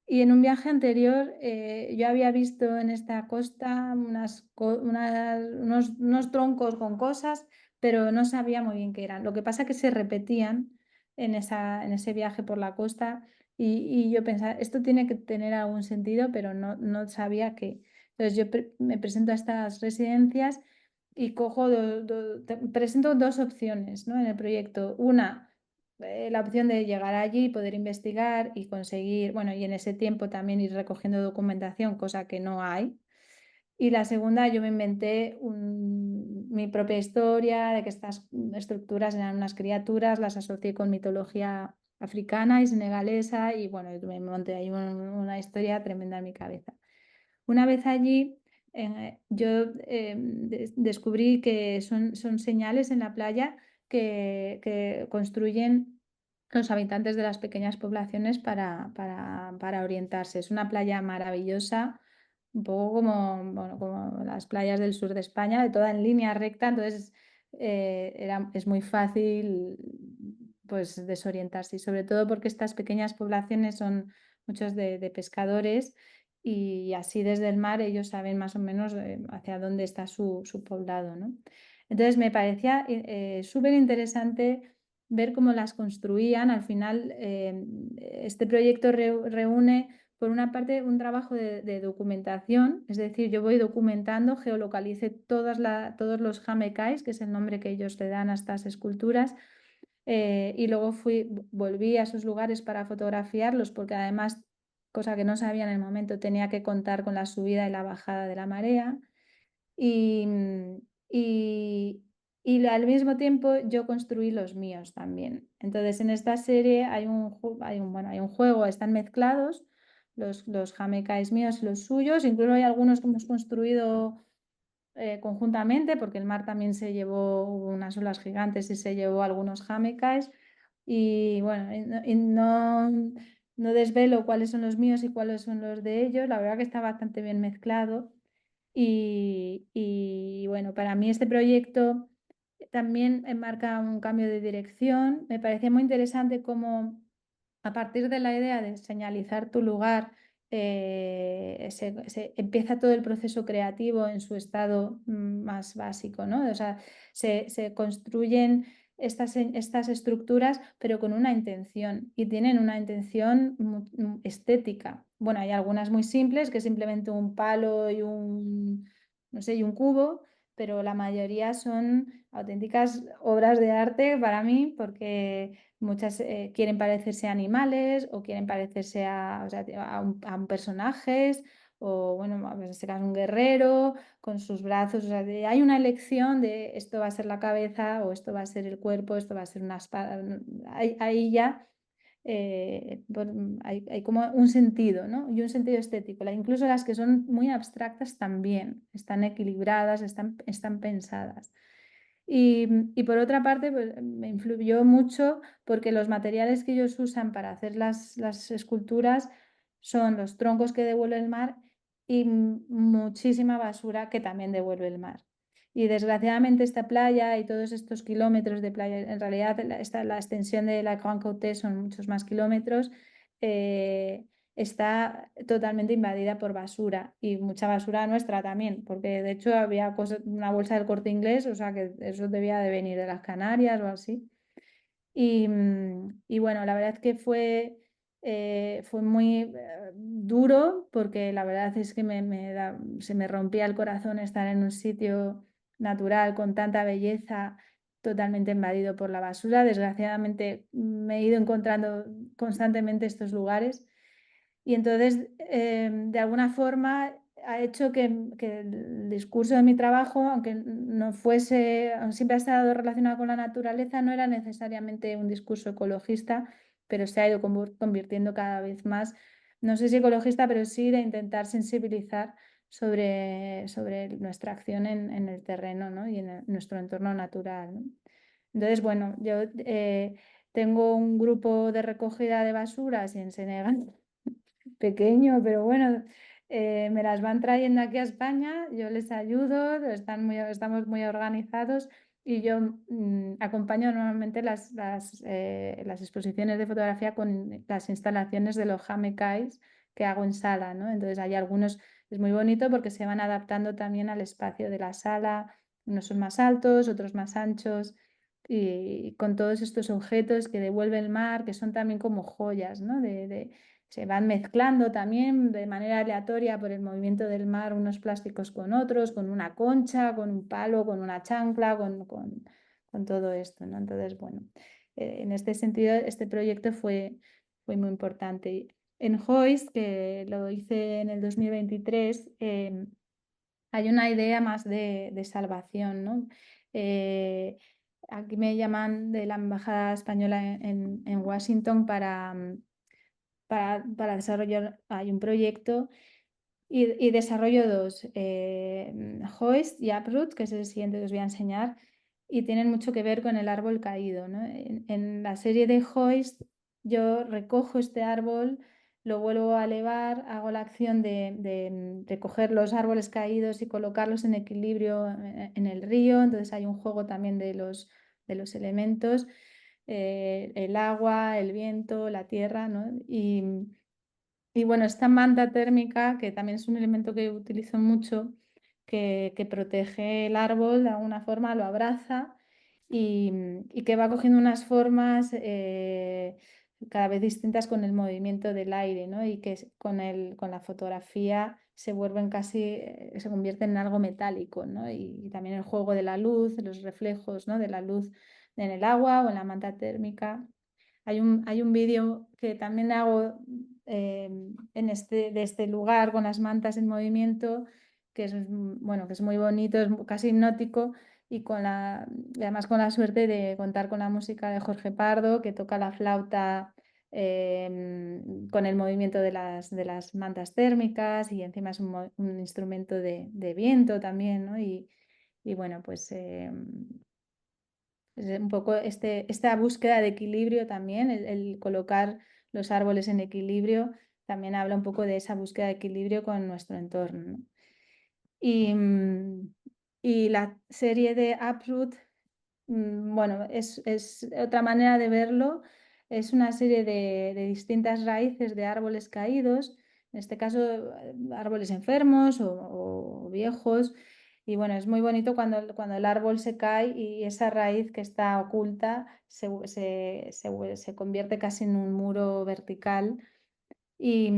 y en un viaje anterior yo había visto en esta costa unos troncos con cosas, pero no sabía muy bien qué eran. Lo que pasa es que se repetían en ese viaje por la costa y yo pensaba, esto tiene que tener algún sentido, pero no sabía qué. Entonces yo me presento a estas residencias y presento dos opciones, ¿no? En el proyecto. Una, la opción de llegar allí, poder investigar y conseguir, bueno, y en ese tiempo también ir recogiendo documentación, cosa que no hay. Y la segunda, yo me inventé mi propia historia de que estas estructuras eran unas criaturas, las asocié con mitología africana y senegalesa y bueno, me monté ahí una historia tremenda en mi cabeza. Una vez allí, yo descubrí que son señales en la playa que construyen los habitantes de las pequeñas poblaciones para orientarse. Es una playa maravillosa, un poco como, bueno, como las playas del sur de España, de toda en línea recta, entonces es muy fácil pues desorientarse y sobre todo porque estas pequeñas poblaciones son muchos de pescadores y así desde el mar ellos saben más o menos hacia dónde está su poblado, ¿no? Entonces me parecía súper interesante ver cómo las construían. Al final, este proyecto reúne, por una parte, un trabajo de documentación, es decir, yo voy documentando, geolocalicé todos los jamecais, que es el nombre que ellos le dan a estas esculturas, y luego volví a esos lugares para fotografiarlos, porque además, cosa que no sabía en el momento, tenía que contar con la subida y la bajada de la marea. Y, y, y al mismo tiempo yo construí los míos también. Entonces en esta serie hay un juego, están mezclados los jamecais míos y los suyos, incluso hay algunos que hemos construido conjuntamente, porque el mar también se llevó, hubo unas olas gigantes y se llevó algunos jamecais. Y bueno, no desvelo cuáles son los míos y cuáles son los de ellos. La verdad que está bastante bien mezclado. Y bueno, para mí este proyecto también enmarca un cambio de dirección. Me parecía muy interesante cómo a partir de la idea de señalizar tu lugar, se empieza todo el proceso creativo en su estado más básico, ¿no? O sea, se construyen estas estructuras, pero con una intención y tienen una intención estética. Bueno, hay algunas muy simples, que es simplemente un palo y no sé, y un cubo, pero la mayoría son auténticas obras de arte para mí, porque muchas quieren parecerse a animales o quieren parecerse o sea, a un personajes o, bueno, en este caso un guerrero con sus brazos. O sea, hay una elección de esto va a ser la cabeza o esto va a ser el cuerpo, esto va a ser una espada. Ahí ya hay como un sentido, ¿no? Y un sentido estético. Incluso las que son muy abstractas también están equilibradas, están pensadas. Y por otra parte, pues, me influyó mucho porque los materiales que ellos usan para hacer las esculturas son los troncos que devuelve el mar y muchísima basura que también devuelve el mar. Y desgraciadamente esta playa y todos estos kilómetros de playa, en realidad la extensión de la Grande Côte son muchos más kilómetros, está totalmente invadida por basura y mucha basura nuestra también, porque de hecho había una bolsa del Corte Inglés, o sea que eso debía de venir de las Canarias o así. Y bueno, la verdad que fue muy duro porque la verdad es que se me rompía el corazón estar en un sitio natural con tanta belleza totalmente invadido por la basura. Desgraciadamente me he ido encontrando constantemente estos lugares y entonces de alguna forma ha hecho que el discurso de mi trabajo, aunque no fuese, siempre ha estado relacionado con la naturaleza, no era necesariamente un discurso ecologista, pero se ha ido convirtiendo cada vez más, no sé si ecologista, pero sí de intentar sensibilizar sobre nuestra acción en el terreno, ¿no? Y en nuestro entorno natural, ¿no? Entonces, bueno, yo tengo un grupo de recogida de basuras en Senegal pequeño, pero bueno, me las van trayendo aquí a España, yo les ayudo, estamos muy organizados y yo acompaño normalmente las exposiciones de fotografía con las instalaciones de los jamecais que hago en sala, ¿no? Entonces hay algunos, es muy bonito porque se van adaptando también al espacio de la sala, Unos son más altos, otros más anchos, y con todos estos objetos que devuelve el mar, que son también como joyas, ¿no? Se van mezclando también de manera aleatoria por el movimiento del mar unos plásticos con otros, con una concha, con un palo, con una chancla, con todo esto, ¿no? Entonces, bueno, en este sentido, este proyecto fue muy importante. En Hoist, que lo hice en el 2023, hay una idea más de salvación, ¿no? Eh, Aquí me llaman de la Embajada Española en Washington para desarrollar, hay un proyecto y desarrollo dos, Hoist y Uproot, que es el siguiente que os voy a enseñar, y tienen mucho que ver con el árbol caído, ¿no? En la serie de Hoist yo recojo este árbol, lo vuelvo a elevar, hago la acción de recoger los árboles caídos y colocarlos en equilibrio en el río, entonces hay un juego también de los elementos, el agua, el viento, la tierra, ¿no? Y bueno, esta manta térmica, que también es un elemento que utilizo mucho, que protege el árbol de alguna forma, lo abraza y que va cogiendo unas formas cada vez distintas con el movimiento del aire, ¿no? Y que con la fotografía se vuelven casi, se convierten en algo metálico, ¿no? Y también el juego de la luz, los reflejos, ¿no? De la luz en el agua o en la manta térmica. Hay un vídeo que también hago de este lugar con las mantas en movimiento, que es, bueno, que es muy bonito, es casi hipnótico y además con la suerte de contar con la música de Jorge Pardo, que toca la flauta con el movimiento de las mantas térmicas y encima es un instrumento de viento también, ¿no? Y bueno, pues es un poco esta búsqueda de equilibrio también, el colocar los árboles en equilibrio, también habla un poco de esa búsqueda de equilibrio con nuestro entorno, ¿no? Y, y la serie de Uproot, bueno, es otra manera de verlo, es una serie de distintas raíces de árboles caídos, en este caso árboles enfermos o viejos, y bueno, es muy bonito cuando el árbol se cae y esa raíz que está oculta se convierte casi en un muro vertical y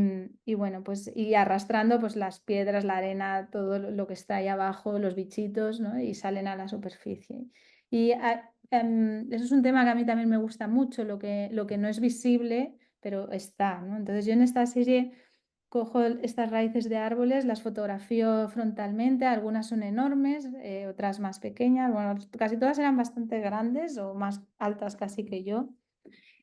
bueno, pues y arrastrando pues las piedras, la arena, todo lo que está ahí abajo, los bichitos, ¿no? Y salen a la superficie. Y eso es un tema que a mí también me gusta mucho, lo que no es visible, pero está, ¿no? Entonces yo en esta serie cojo estas raíces de árboles, las fotografío frontalmente, algunas son enormes, otras más pequeñas, bueno, casi todas eran bastante grandes o más altas casi que yo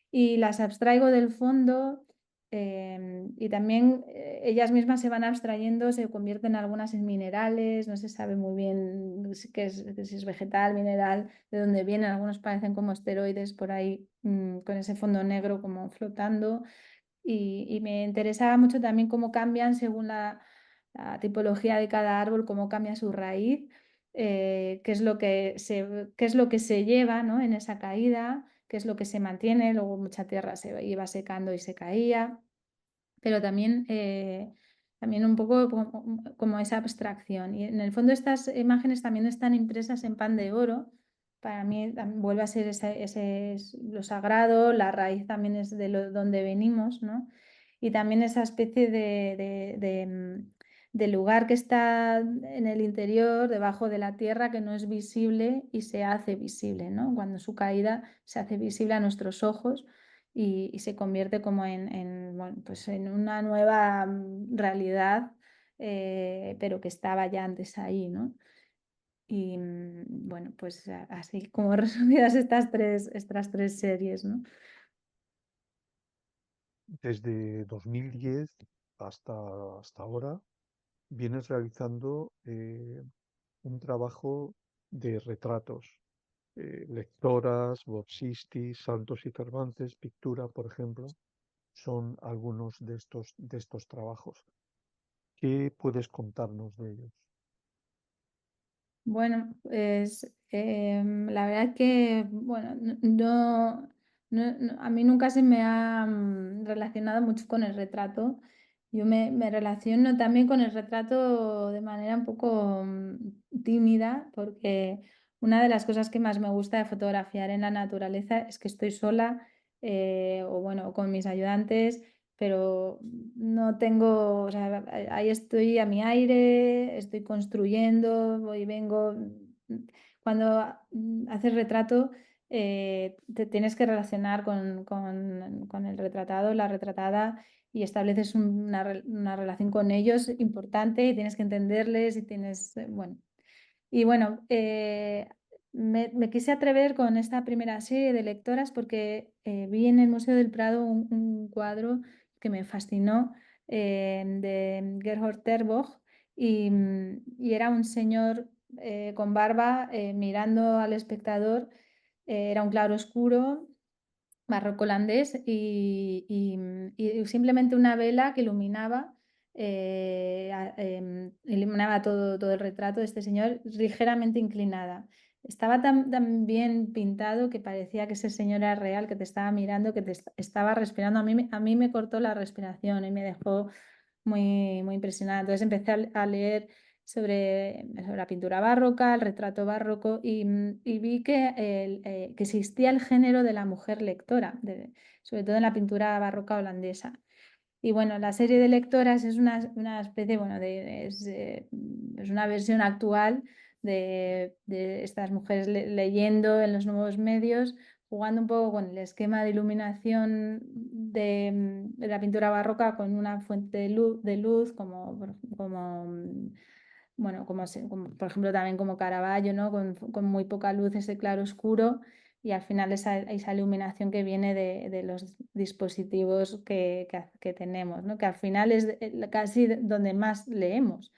y las abstraigo del fondo y también ellas mismas se van abstrayendo, se convierten algunas en minerales, no se sabe muy bien si es vegetal, mineral, de dónde vienen, algunos parecen como esteroides por ahí con ese fondo negro como flotando y me interesaba mucho también cómo cambian según la tipología de cada árbol, cómo cambia su raíz, qué es lo que se lleva, ¿no? En esa caída, qué es lo que se mantiene, luego mucha tierra se iba secando y se caía, pero también, también un poco como esa abstracción. Y en el fondo estas imágenes también están impresas en pan de oro. Para mí vuelve a ser lo sagrado, la raíz también es donde venimos, ¿no? Y también esa especie de lugar que está en el interior, debajo de la tierra, que no es visible y se hace visible, ¿no? Cuando su caída se hace visible a nuestros ojos y se convierte como bueno, pues en una nueva realidad, pero que estaba ya antes ahí, ¿no? Y bueno, pues así como resumidas estas tres series, ¿no? Desde 2010 hasta ahora vienes realizando un trabajo de retratos, lectoras, Boxisti, Santos y Cervantes, Pictura, por ejemplo, son algunos de estos trabajos. ¿Qué puedes contarnos de ellos? Bueno, pues la verdad que, bueno, a mí nunca se me ha relacionado mucho con el retrato. Yo me relaciono también con el retrato de manera un poco tímida, porque una de las cosas que más me gusta de fotografiar en la naturaleza es que estoy sola, o bueno, con mis ayudantes, pero no tengo, o sea, ahí estoy a mi aire, estoy construyendo, voy y vengo. Cuando haces retrato, te tienes que relacionar con el retratado, la retratada, y estableces una relación con ellos importante y tienes que entenderles y tienes, bueno. Y bueno, me quise atrever con esta primera serie de lectoras porque vi en el Museo del Prado un cuadro que me fascinó, de Gerhard Terboch, y era un señor con barba, mirando al espectador. Era un claro oscuro barroco holandés, y simplemente una vela que iluminaba, iluminaba todo el retrato de este señor ligeramente inclinada. Estaba tan bien pintado que parecía que ese señor era real, que te estaba mirando, que estaba respirando. A mí me cortó la respiración y me dejó muy impresionada. Entonces empecé a leer sobre la pintura barroca, el retrato barroco, y vi que existía el género de la mujer lectora, sobre todo en la pintura barroca holandesa. Y bueno, la serie de lectoras es una especie, bueno, es una versión actual de estas mujeres leyendo en los nuevos medios, jugando un poco con el esquema de iluminación de la pintura barroca, con una fuente de luz bueno, como, por ejemplo, también como Caravaggio, ¿no? Con muy poca luz, ese claro oscuro, y al final esa iluminación que viene de los dispositivos que tenemos, ¿no? Que al final es casi donde más leemos.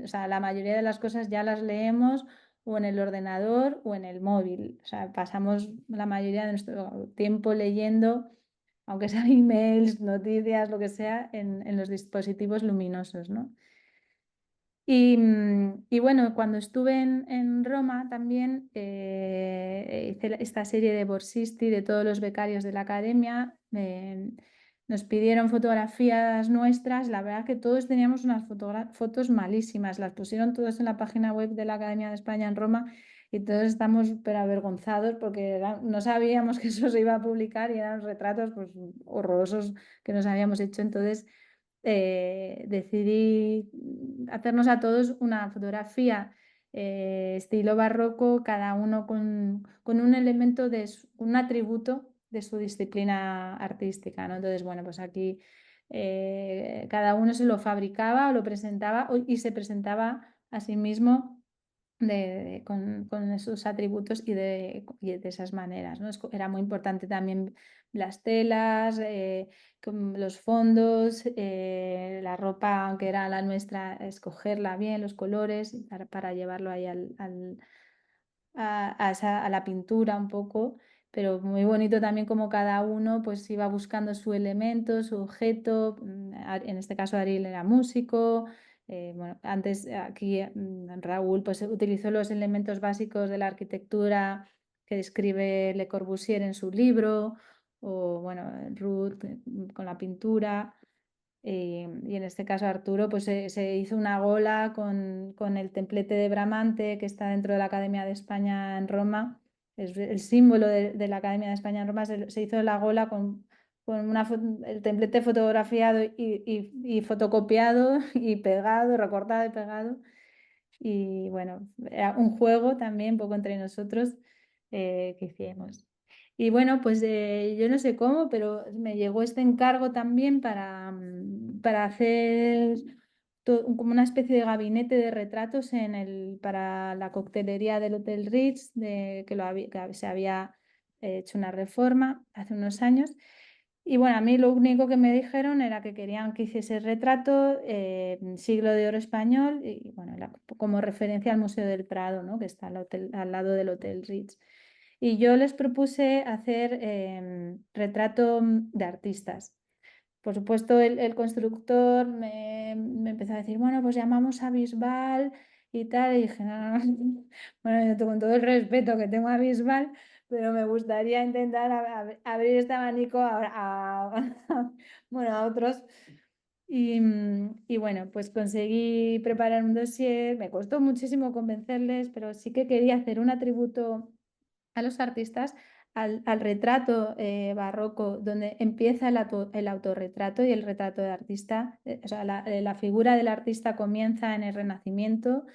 O sea, la mayoría de las cosas ya las leemos o en el ordenador o en el móvil. O sea, pasamos la mayoría de nuestro tiempo leyendo, aunque sean emails, noticias, lo que sea, en los dispositivos luminosos, ¿no? Y bueno, cuando estuve en Roma también, hice esta serie de Borsisti, de todos los becarios de la academia. Nos pidieron fotografías nuestras. La verdad que todos teníamos unas fotos malísimas. Las pusieron todas en la página web de la Academia de España en Roma, y todos estamos pero avergonzados porque no sabíamos que eso se iba a publicar, y eran retratos pues horrorosos que nos habíamos hecho. Entonces decidí hacernos a todos una fotografía, estilo barroco, cada uno con un elemento un atributo de su disciplina artística, ¿no? Entonces, bueno, pues aquí cada uno se lo fabricaba o lo presentaba, y se presentaba a sí mismo con esos atributos y de esas maneras, ¿no? Era muy importante también las telas, los fondos, la ropa, aunque era la nuestra, escogerla bien, los colores, para llevarlo ahí a la pintura un poco. Pero muy bonito también como cada uno pues iba buscando su elemento, su objeto. En este caso Ariel era músico. Bueno, antes aquí Raúl pues utilizó los elementos básicos de la arquitectura que describe Le Corbusier en su libro, o bueno, Ruth con la pintura. Y en este caso Arturo pues se hizo una gola con el templete de Bramante, que está dentro de la Academia de España en Roma. Es el símbolo de la Academia de España en Roma. Se hizo la gola con el templete fotografiado y fotocopiado y pegado, recortado y pegado. Y bueno, era un juego también un poco entre nosotros, que hicimos. Y bueno, pues yo no sé cómo, pero me llegó este encargo también para hacer como una especie de gabinete de retratos para la coctelería del Hotel Ritz, que se había hecho una reforma hace unos años. Y bueno, a mí lo único que me dijeron era que querían que hiciese retrato, siglo de oro español, y bueno, como referencia al Museo del Prado, ¿no? Que está al lado del Hotel Ritz. Y yo les propuse hacer retrato de artistas. Por supuesto, el constructor me empezó a decir, bueno, pues llamamos a Bisbal y tal. Y dije, no, no, no. Bueno, yo con todo el respeto que tengo a Bisbal, pero me gustaría intentar abrir este abanico bueno, a otros. Y bueno, pues conseguí preparar un dossier, me costó muchísimo convencerles, pero sí que quería hacer un atributo a los artistas, al retrato barroco, donde empieza el autorretrato y el retrato de artista. O sea, la figura del artista comienza en el Renacimiento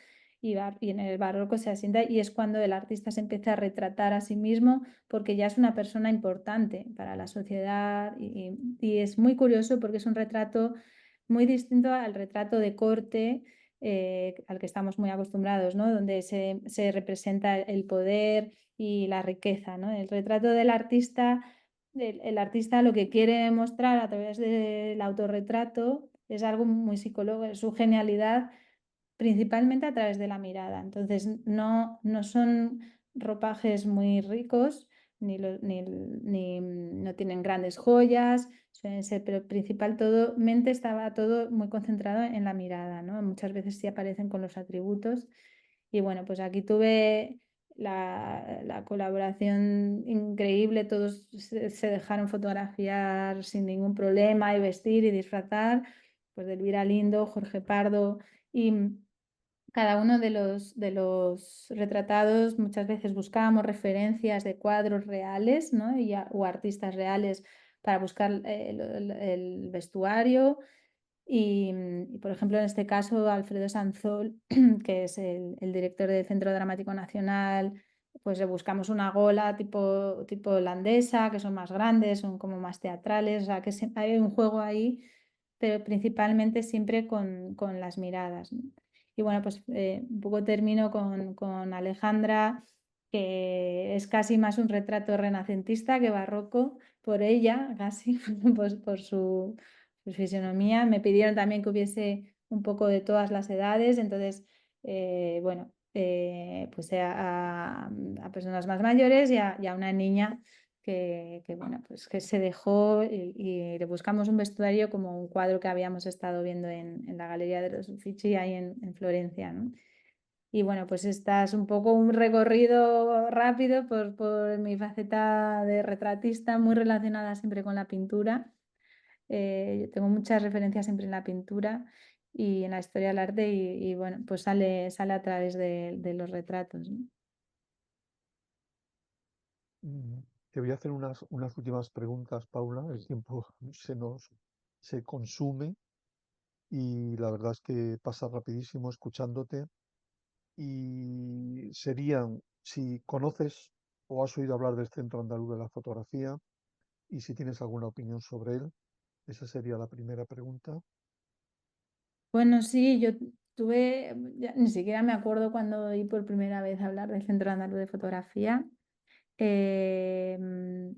y en el barroco se asienta, y es cuando el artista se empieza a retratar a sí mismo, porque ya es una persona importante para la sociedad. Y es muy curioso porque es un retrato muy distinto al retrato de corte, al que estamos muy acostumbrados, ¿no? Donde se representa el poder y la riqueza, ¿no? El retrato del artista, el artista lo que quiere mostrar a través del autorretrato es algo muy psicológico, su genialidad principalmente a través de la mirada. Entonces, no son ropajes muy ricos, no tienen grandes joyas, suelen ser, pero estaba todo muy concentrado en la mirada, ¿no? Muchas veces sí aparecen con los atributos. Y bueno, pues aquí tuve la colaboración increíble, todos se dejaron fotografiar sin ningún problema y vestir y disfrazar, pues de Elvira Lindo, Jorge Pardo, y cada uno de los retratados muchas veces buscábamos referencias de cuadros reales, ¿no? O artistas reales para buscar el vestuario. Y, por ejemplo, en este caso, Alfredo Sanzol, que es el director del Centro Dramático Nacional, pues le buscamos una gola tipo holandesa, que son más grandes, son como más teatrales, o sea, que hay un juego ahí, pero principalmente siempre con las miradas, ¿no? Y bueno, pues un poco termino con Alejandra, que es casi más un retrato renacentista que barroco, por ella, casi, pues por su fisionomía. Me pidieron también que hubiese un poco de todas las edades, entonces, bueno, pues a personas más mayores y a una niña bueno, pues que se dejó, y le buscamos un vestuario como un cuadro que habíamos estado viendo en la Galería de los Uffizi ahí en Florencia, ¿no? Y bueno, pues esta es un poco un recorrido rápido por mi faceta de retratista, muy relacionada siempre con la pintura. Yo tengo muchas referencias siempre en la pintura y en la historia del arte, y bueno, pues sale a través de los retratos, ¿no? Mm, Te voy a hacer unas últimas preguntas, Paula. El tiempo se consume y la verdad es que pasa rapidísimo escuchándote. Y serían, si conoces o has oído hablar del Centro Andaluz de la Fotografía y si tienes alguna opinión sobre él, esa sería la primera pregunta. Bueno, sí, yo ni siquiera me acuerdo cuando oí por primera vez hablar del Centro Andaluz de Fotografía. Em,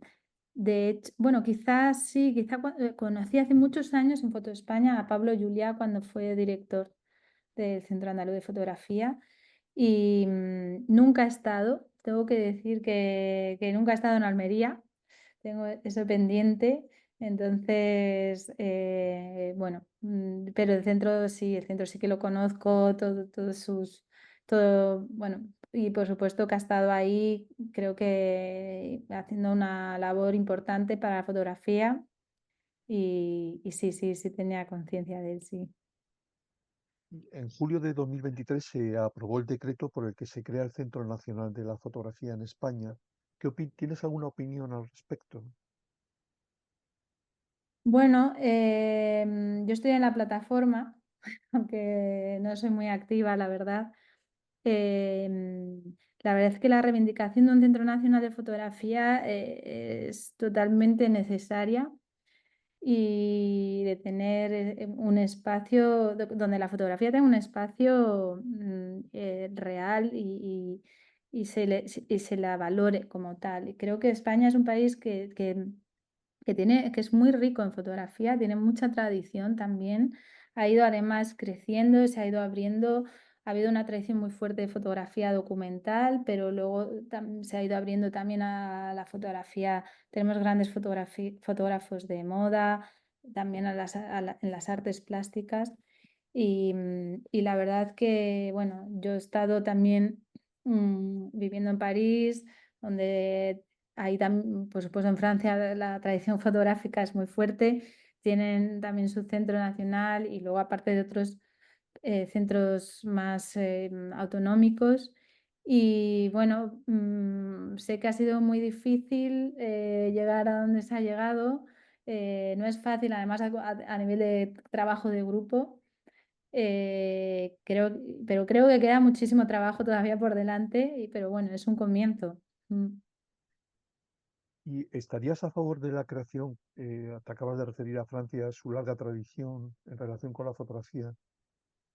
de hecho, bueno, quizás sí, conocí hace muchos años en Foto España a Pablo Juliá cuando fue director del Centro Andaluz de Fotografía, y nunca he estado, tengo que decir que nunca he estado en Almería, tengo eso pendiente. Entonces, bueno, pero el centro sí que lo conozco, todo, bueno, y por supuesto que ha estado ahí, creo que haciendo una labor importante para la fotografía, y sí, sí, sí tenía conciencia de él, sí. En julio de 2023 se aprobó el decreto por el que se crea el Centro Nacional de la Fotografía en España. ¿Tienes alguna opinión al respecto? Bueno, yo estoy en la plataforma, aunque no soy muy activa, la verdad. La verdad es que la reivindicación de un Centro Nacional de Fotografía es totalmente necesaria, y de tener un espacio donde la fotografía tenga un espacio real, y se la valore como tal. Y creo que España es un país que es muy rico en fotografía, tiene mucha tradición también, ha ido además creciendo, se ha ido abriendo, ha habido una tradición muy fuerte de fotografía documental, pero luego se ha ido abriendo también a la fotografía, tenemos grandes fotógrafos de moda, también en las artes plásticas, y la verdad que, bueno, yo he estado también viviendo en París, donde ahí también, por supuesto, en Francia la tradición fotográfica es muy fuerte. tienen también su centro nacional y luego aparte de otros centros más autonómicos. Y bueno, sé que ha sido muy difícil llegar a donde se ha llegado. No es fácil, además a nivel de trabajo de grupo. Creo, pero creo que queda muchísimo trabajo todavía por delante, pero bueno, es un comienzo. Mm. ¿Y estarías a favor de la creación, te acabas de referir a Francia, su larga tradición en relación con la fotografía,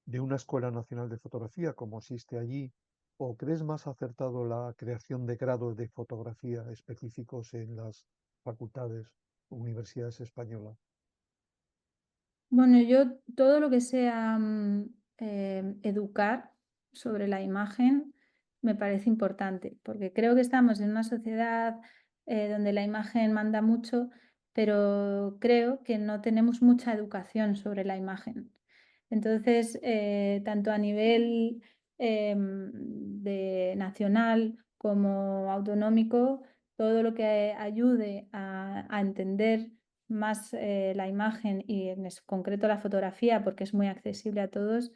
de una Escuela Nacional de Fotografía como existe allí? ¿O crees más acertado la creación de grados de fotografía específicos en las facultades o universidades españolas? Bueno, yo todo lo que sea educar sobre la imagen me parece importante, porque creo que estamos en una sociedad donde la imagen manda mucho, pero creo que no tenemos mucha educación sobre la imagen. Entonces, tanto a nivel de nacional como autonómico, todo lo que ayude a entender más la imagen y en concreto la fotografía, porque es muy accesible a todos,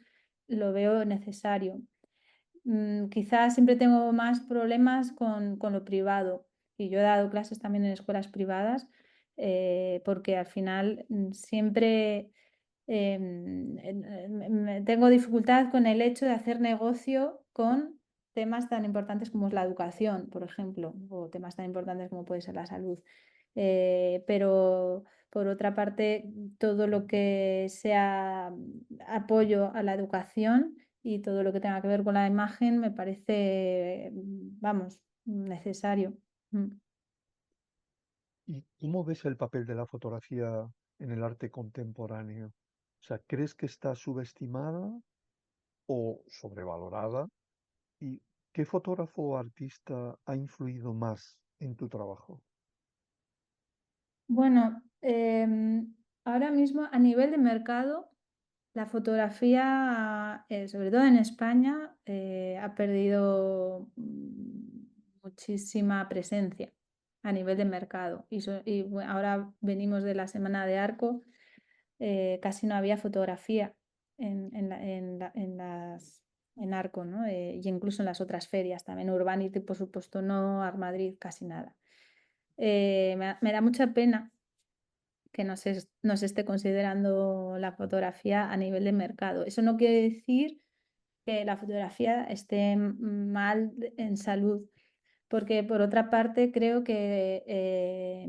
lo veo necesario. Quizás siempre tengo más problemas con lo privado y yo he dado clases también en escuelas privadas porque al final siempre tengo dificultad con el hecho de hacer negocio con temas tan importantes como es la educación, por ejemplo, o temas tan importantes como puede ser la salud. Pero por otra parte, todo lo que sea apoyo a la educación y todo lo que tenga que ver con la imagen me parece, vamos, necesario. Mm. ¿Y cómo ves el papel de la fotografía en el arte contemporáneo? O sea, ¿crees que está subestimada o sobrevalorada? ¿Y qué fotógrafo o artista ha influido más en tu trabajo? Bueno, ahora mismo a nivel de mercado, la fotografía, sobre todo en España, ha perdido muchísima presencia a nivel de mercado. Ahora venimos de la Semana de Arco, casi no había fotografía en Arco, ¿no? Y incluso en las otras ferias, también Urbanity, por supuesto, no, Art Madrid, casi nada. Me da mucha pena que no se esté considerando la fotografía a nivel de mercado. Eso no quiere decir que la fotografía esté mal en salud, porque por otra parte creo que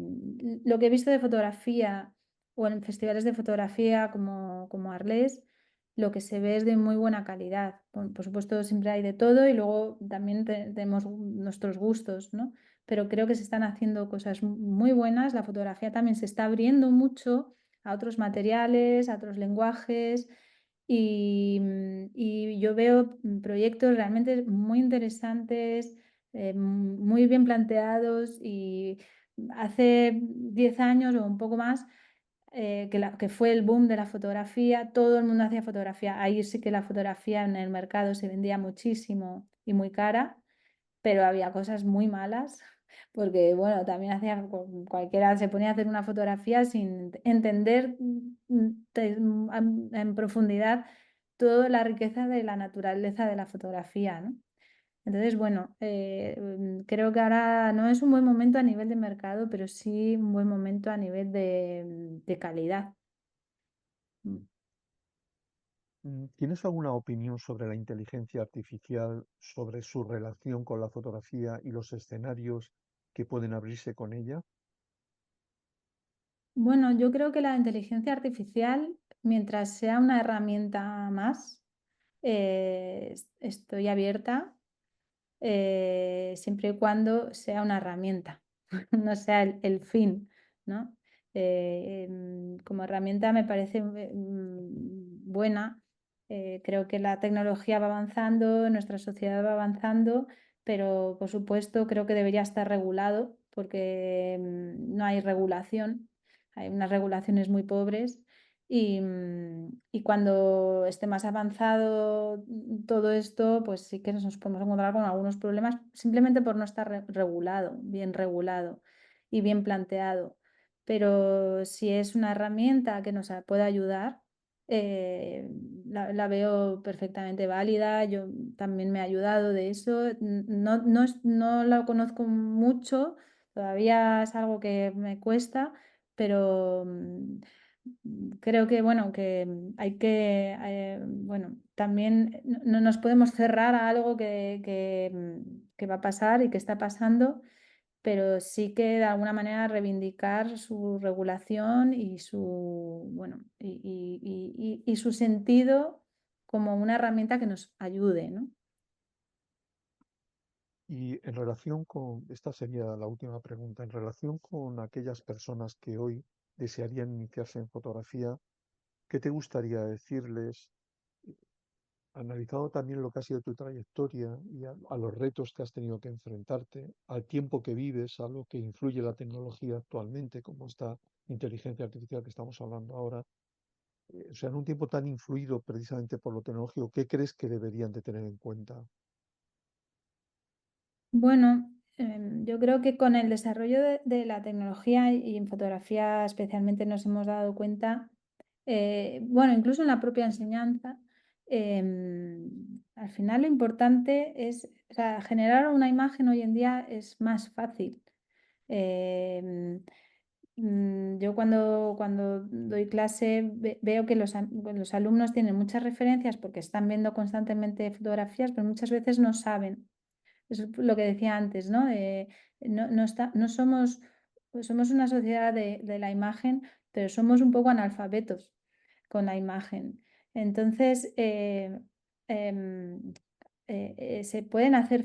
lo que he visto de fotografía o en festivales de fotografía como Arles, lo que se ve es de muy buena calidad. Por supuesto, siempre hay de todo y luego también tenemos nuestros gustos, ¿no? Pero creo que se están haciendo cosas muy buenas. La fotografía también se está abriendo mucho a otros materiales, a otros lenguajes. Y yo veo proyectos realmente muy interesantes, muy bien planteados y hace 10 años o un poco más que fue el boom de la fotografía, todo el mundo hacía fotografía. Ahí sí que la fotografía en el mercado se vendía muchísimo y muy cara, pero había cosas muy malas, porque bueno, también cualquiera se ponía a hacer una fotografía sin entender en profundidad toda la riqueza de la naturaleza de la fotografía, ¿no? Entonces, bueno, creo que ahora no es un buen momento a nivel de mercado, pero sí un buen momento a nivel de calidad. Mm. ¿Tienes alguna opinión sobre la inteligencia artificial, sobre su relación con la fotografía y los escenarios que pueden abrirse con ella? Bueno, yo creo que la inteligencia artificial, mientras sea una herramienta más, estoy abierta siempre y cuando sea una herramienta, no sea el fin, ¿no? Como herramienta me parece buena. Creo que la tecnología va avanzando, nuestra sociedad va avanzando, pero por supuesto creo que debería estar regulado porque no hay regulación, hay unas regulaciones muy pobres y cuando esté más avanzado todo esto, pues sí que nos podemos encontrar con algunos problemas simplemente por no estar regulado, bien regulado y bien planteado. pero si es una herramienta que nos puede ayudar, la veo perfectamente válida. Yo también me ha ayudado de eso. No la conozco mucho, todavía es algo que me cuesta, pero creo que, bueno, que hay que, bueno, también no nos podemos cerrar a algo que va a pasar y que está pasando, pero sí que de alguna manera reivindicar su regulación y su, bueno, y su sentido como una herramienta que nos ayude, ¿no? Y en relación con, esta sería la última pregunta, en relación con aquellas personas que hoy desearían iniciarse en fotografía, ¿qué te gustaría decirles, analizado también lo que ha sido tu trayectoria y a los retos que has tenido que enfrentarte, al tiempo que vives, a lo que influye la tecnología actualmente, como esta inteligencia artificial que estamos hablando ahora? O sea, en un tiempo tan influido precisamente por lo tecnológico, ¿qué crees que deberían de tener en cuenta? Bueno, yo creo que con el desarrollo de la tecnología y en fotografía especialmente nos hemos dado cuenta, bueno, incluso en la propia enseñanza, al final lo importante es, o sea, generar una imagen hoy en día es más fácil. Em, yo cuando doy clase veo que los alumnos tienen muchas referencias porque están viendo constantemente fotografías, pero muchas veces no saben. Es lo que decía antes, ¿no? No somos, pues somos una sociedad de la imagen, pero somos un poco analfabetos con la imagen. Entonces, em, se pueden hacer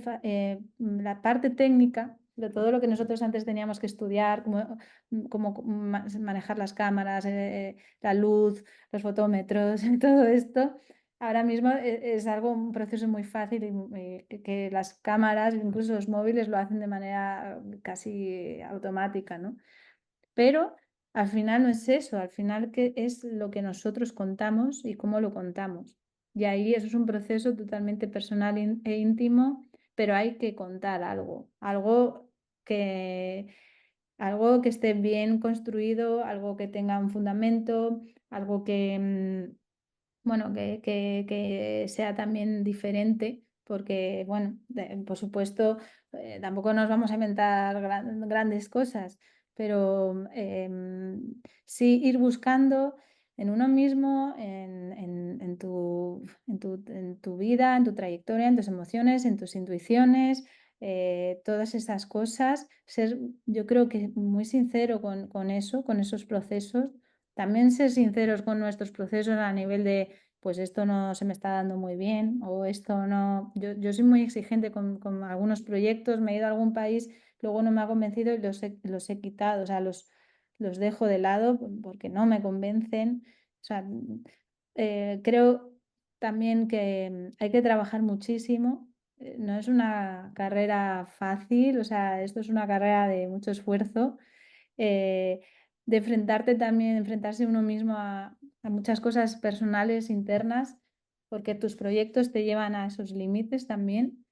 la parte técnica de todo lo que nosotros antes teníamos que estudiar, cómo manejar las cámaras, la luz, los fotómetros, todo esto. Ahora mismo es algo, un proceso muy fácil y que las cámaras, incluso los móviles, lo hacen de manera casi automática, ¿no? Pero al final no es eso, al final que es lo que nosotros contamos y cómo lo contamos. Y ahí eso es un proceso totalmente personal e íntimo, pero hay que contar algo, que, algo que esté bien construido, algo que tenga un fundamento, algo que, bueno, que sea también diferente, porque, bueno, por supuesto, tampoco nos vamos a inventar grandes cosas, pero sí ir buscando en uno mismo, en tu vida, en tu trayectoria, en tus emociones, en tus intuiciones, todas esas cosas, ser, yo creo que muy sincero con eso, con esos procesos, también ser sinceros con nuestros procesos a nivel de, pues esto no se me está dando muy bien o esto no. Yo soy muy exigente con algunos proyectos, me he ido a algún país, luego no me ha convencido y los he quitado, o sea, los dejo de lado porque no me convencen. O sea, creo también que hay que trabajar muchísimo. No es una carrera fácil, o sea, esto es una carrera de mucho esfuerzo, eh, de enfrentarte también, enfrentarse uno mismo a muchas cosas personales, internas, porque tus proyectos te llevan a esos límites también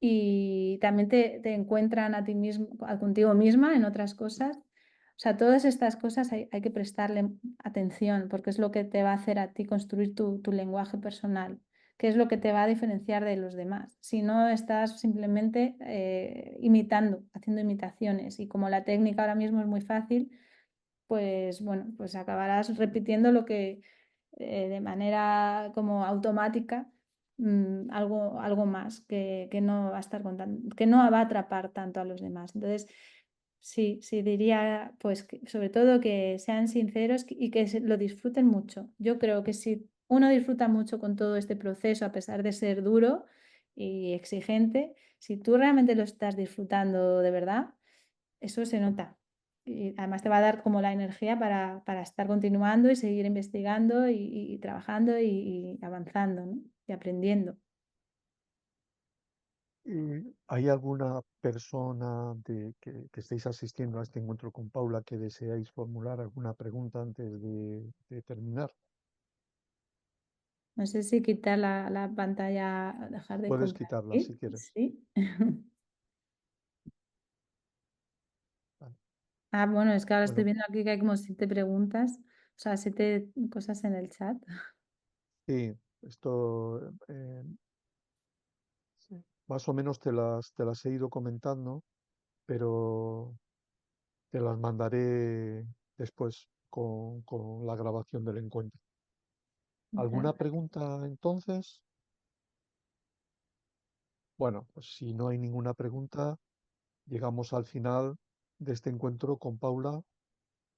y también te encuentran a ti mismo, contigo misma en otras cosas. O sea, todas estas cosas hay que prestarle atención porque es lo que te va a hacer a ti construir tu lenguaje personal, que es lo que te va a diferenciar de los demás. Si no estás simplemente imitando, haciendo imitaciones y como la técnica ahora mismo es muy fácil, pues bueno, pues acabarás repitiendo lo que de manera como automática, algo más que no va a estar contando, que no va a atrapar tanto a los demás. Entonces, sí diría, pues sobre todo que sean sinceros y que lo disfruten mucho. Yo creo que si uno disfruta mucho con todo este proceso, a pesar de ser duro y exigente, si tú realmente lo estás disfrutando de verdad, eso se nota. Y además te va a dar como la energía para estar continuando y seguir investigando y trabajando y avanzando, ¿no? Y aprendiendo. ¿Hay alguna persona que estéis asistiendo a este encuentro con Paula que deseáis formular alguna pregunta antes de terminar? No sé si quitar la pantalla, dejar de Puedes quitarla si compartir. quieres. Sí. Vale. Ah, bueno, es que ahora estoy Bueno, viendo aquí que hay como 7 preguntas, o sea, 7 cosas en el chat. sí, esto sí, más o menos te las he ido comentando, pero te las mandaré después con la grabación del encuentro. Muchas ¿Alguna gracias. pregunta entonces? Bueno, pues si no hay ninguna pregunta, llegamos al final de este encuentro con Paula,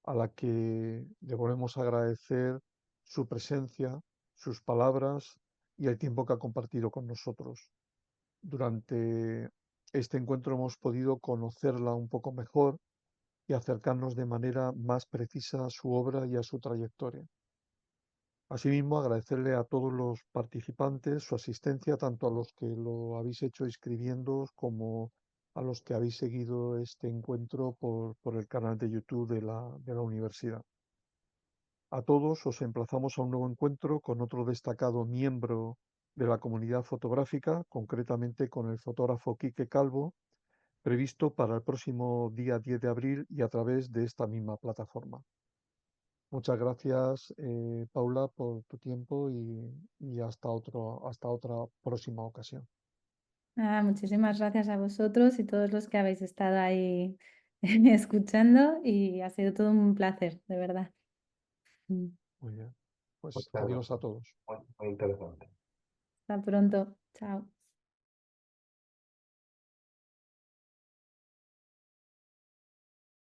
a la que le volvemos a agradecer su presencia, sus palabras y el tiempo que ha compartido con nosotros. Durante este encuentro hemos podido conocerla un poco mejor y acercarnos de manera más precisa a su obra y a su trayectoria. Asimismo, agradecerle a todos los participantes su asistencia, tanto a los que lo habéis hecho escribiendo como a los que habéis seguido este encuentro por el canal de YouTube de la universidad. A todos os emplazamos a un nuevo encuentro con otro destacado miembro de la comunidad fotográfica, concretamente con el fotógrafo Quique Calvo, previsto para el próximo día 10 de abril y a través de esta misma plataforma. Muchas gracias, Paula, por tu tiempo y hasta otra próxima ocasión. Nada, muchísimas gracias a vosotros y todos los que habéis estado ahí escuchando y ha sido todo un placer, de verdad. Mm. Muy bien. Pues Muchas adiós a gracias. todos. Muy, muy interesante. Hasta pronto. Chao.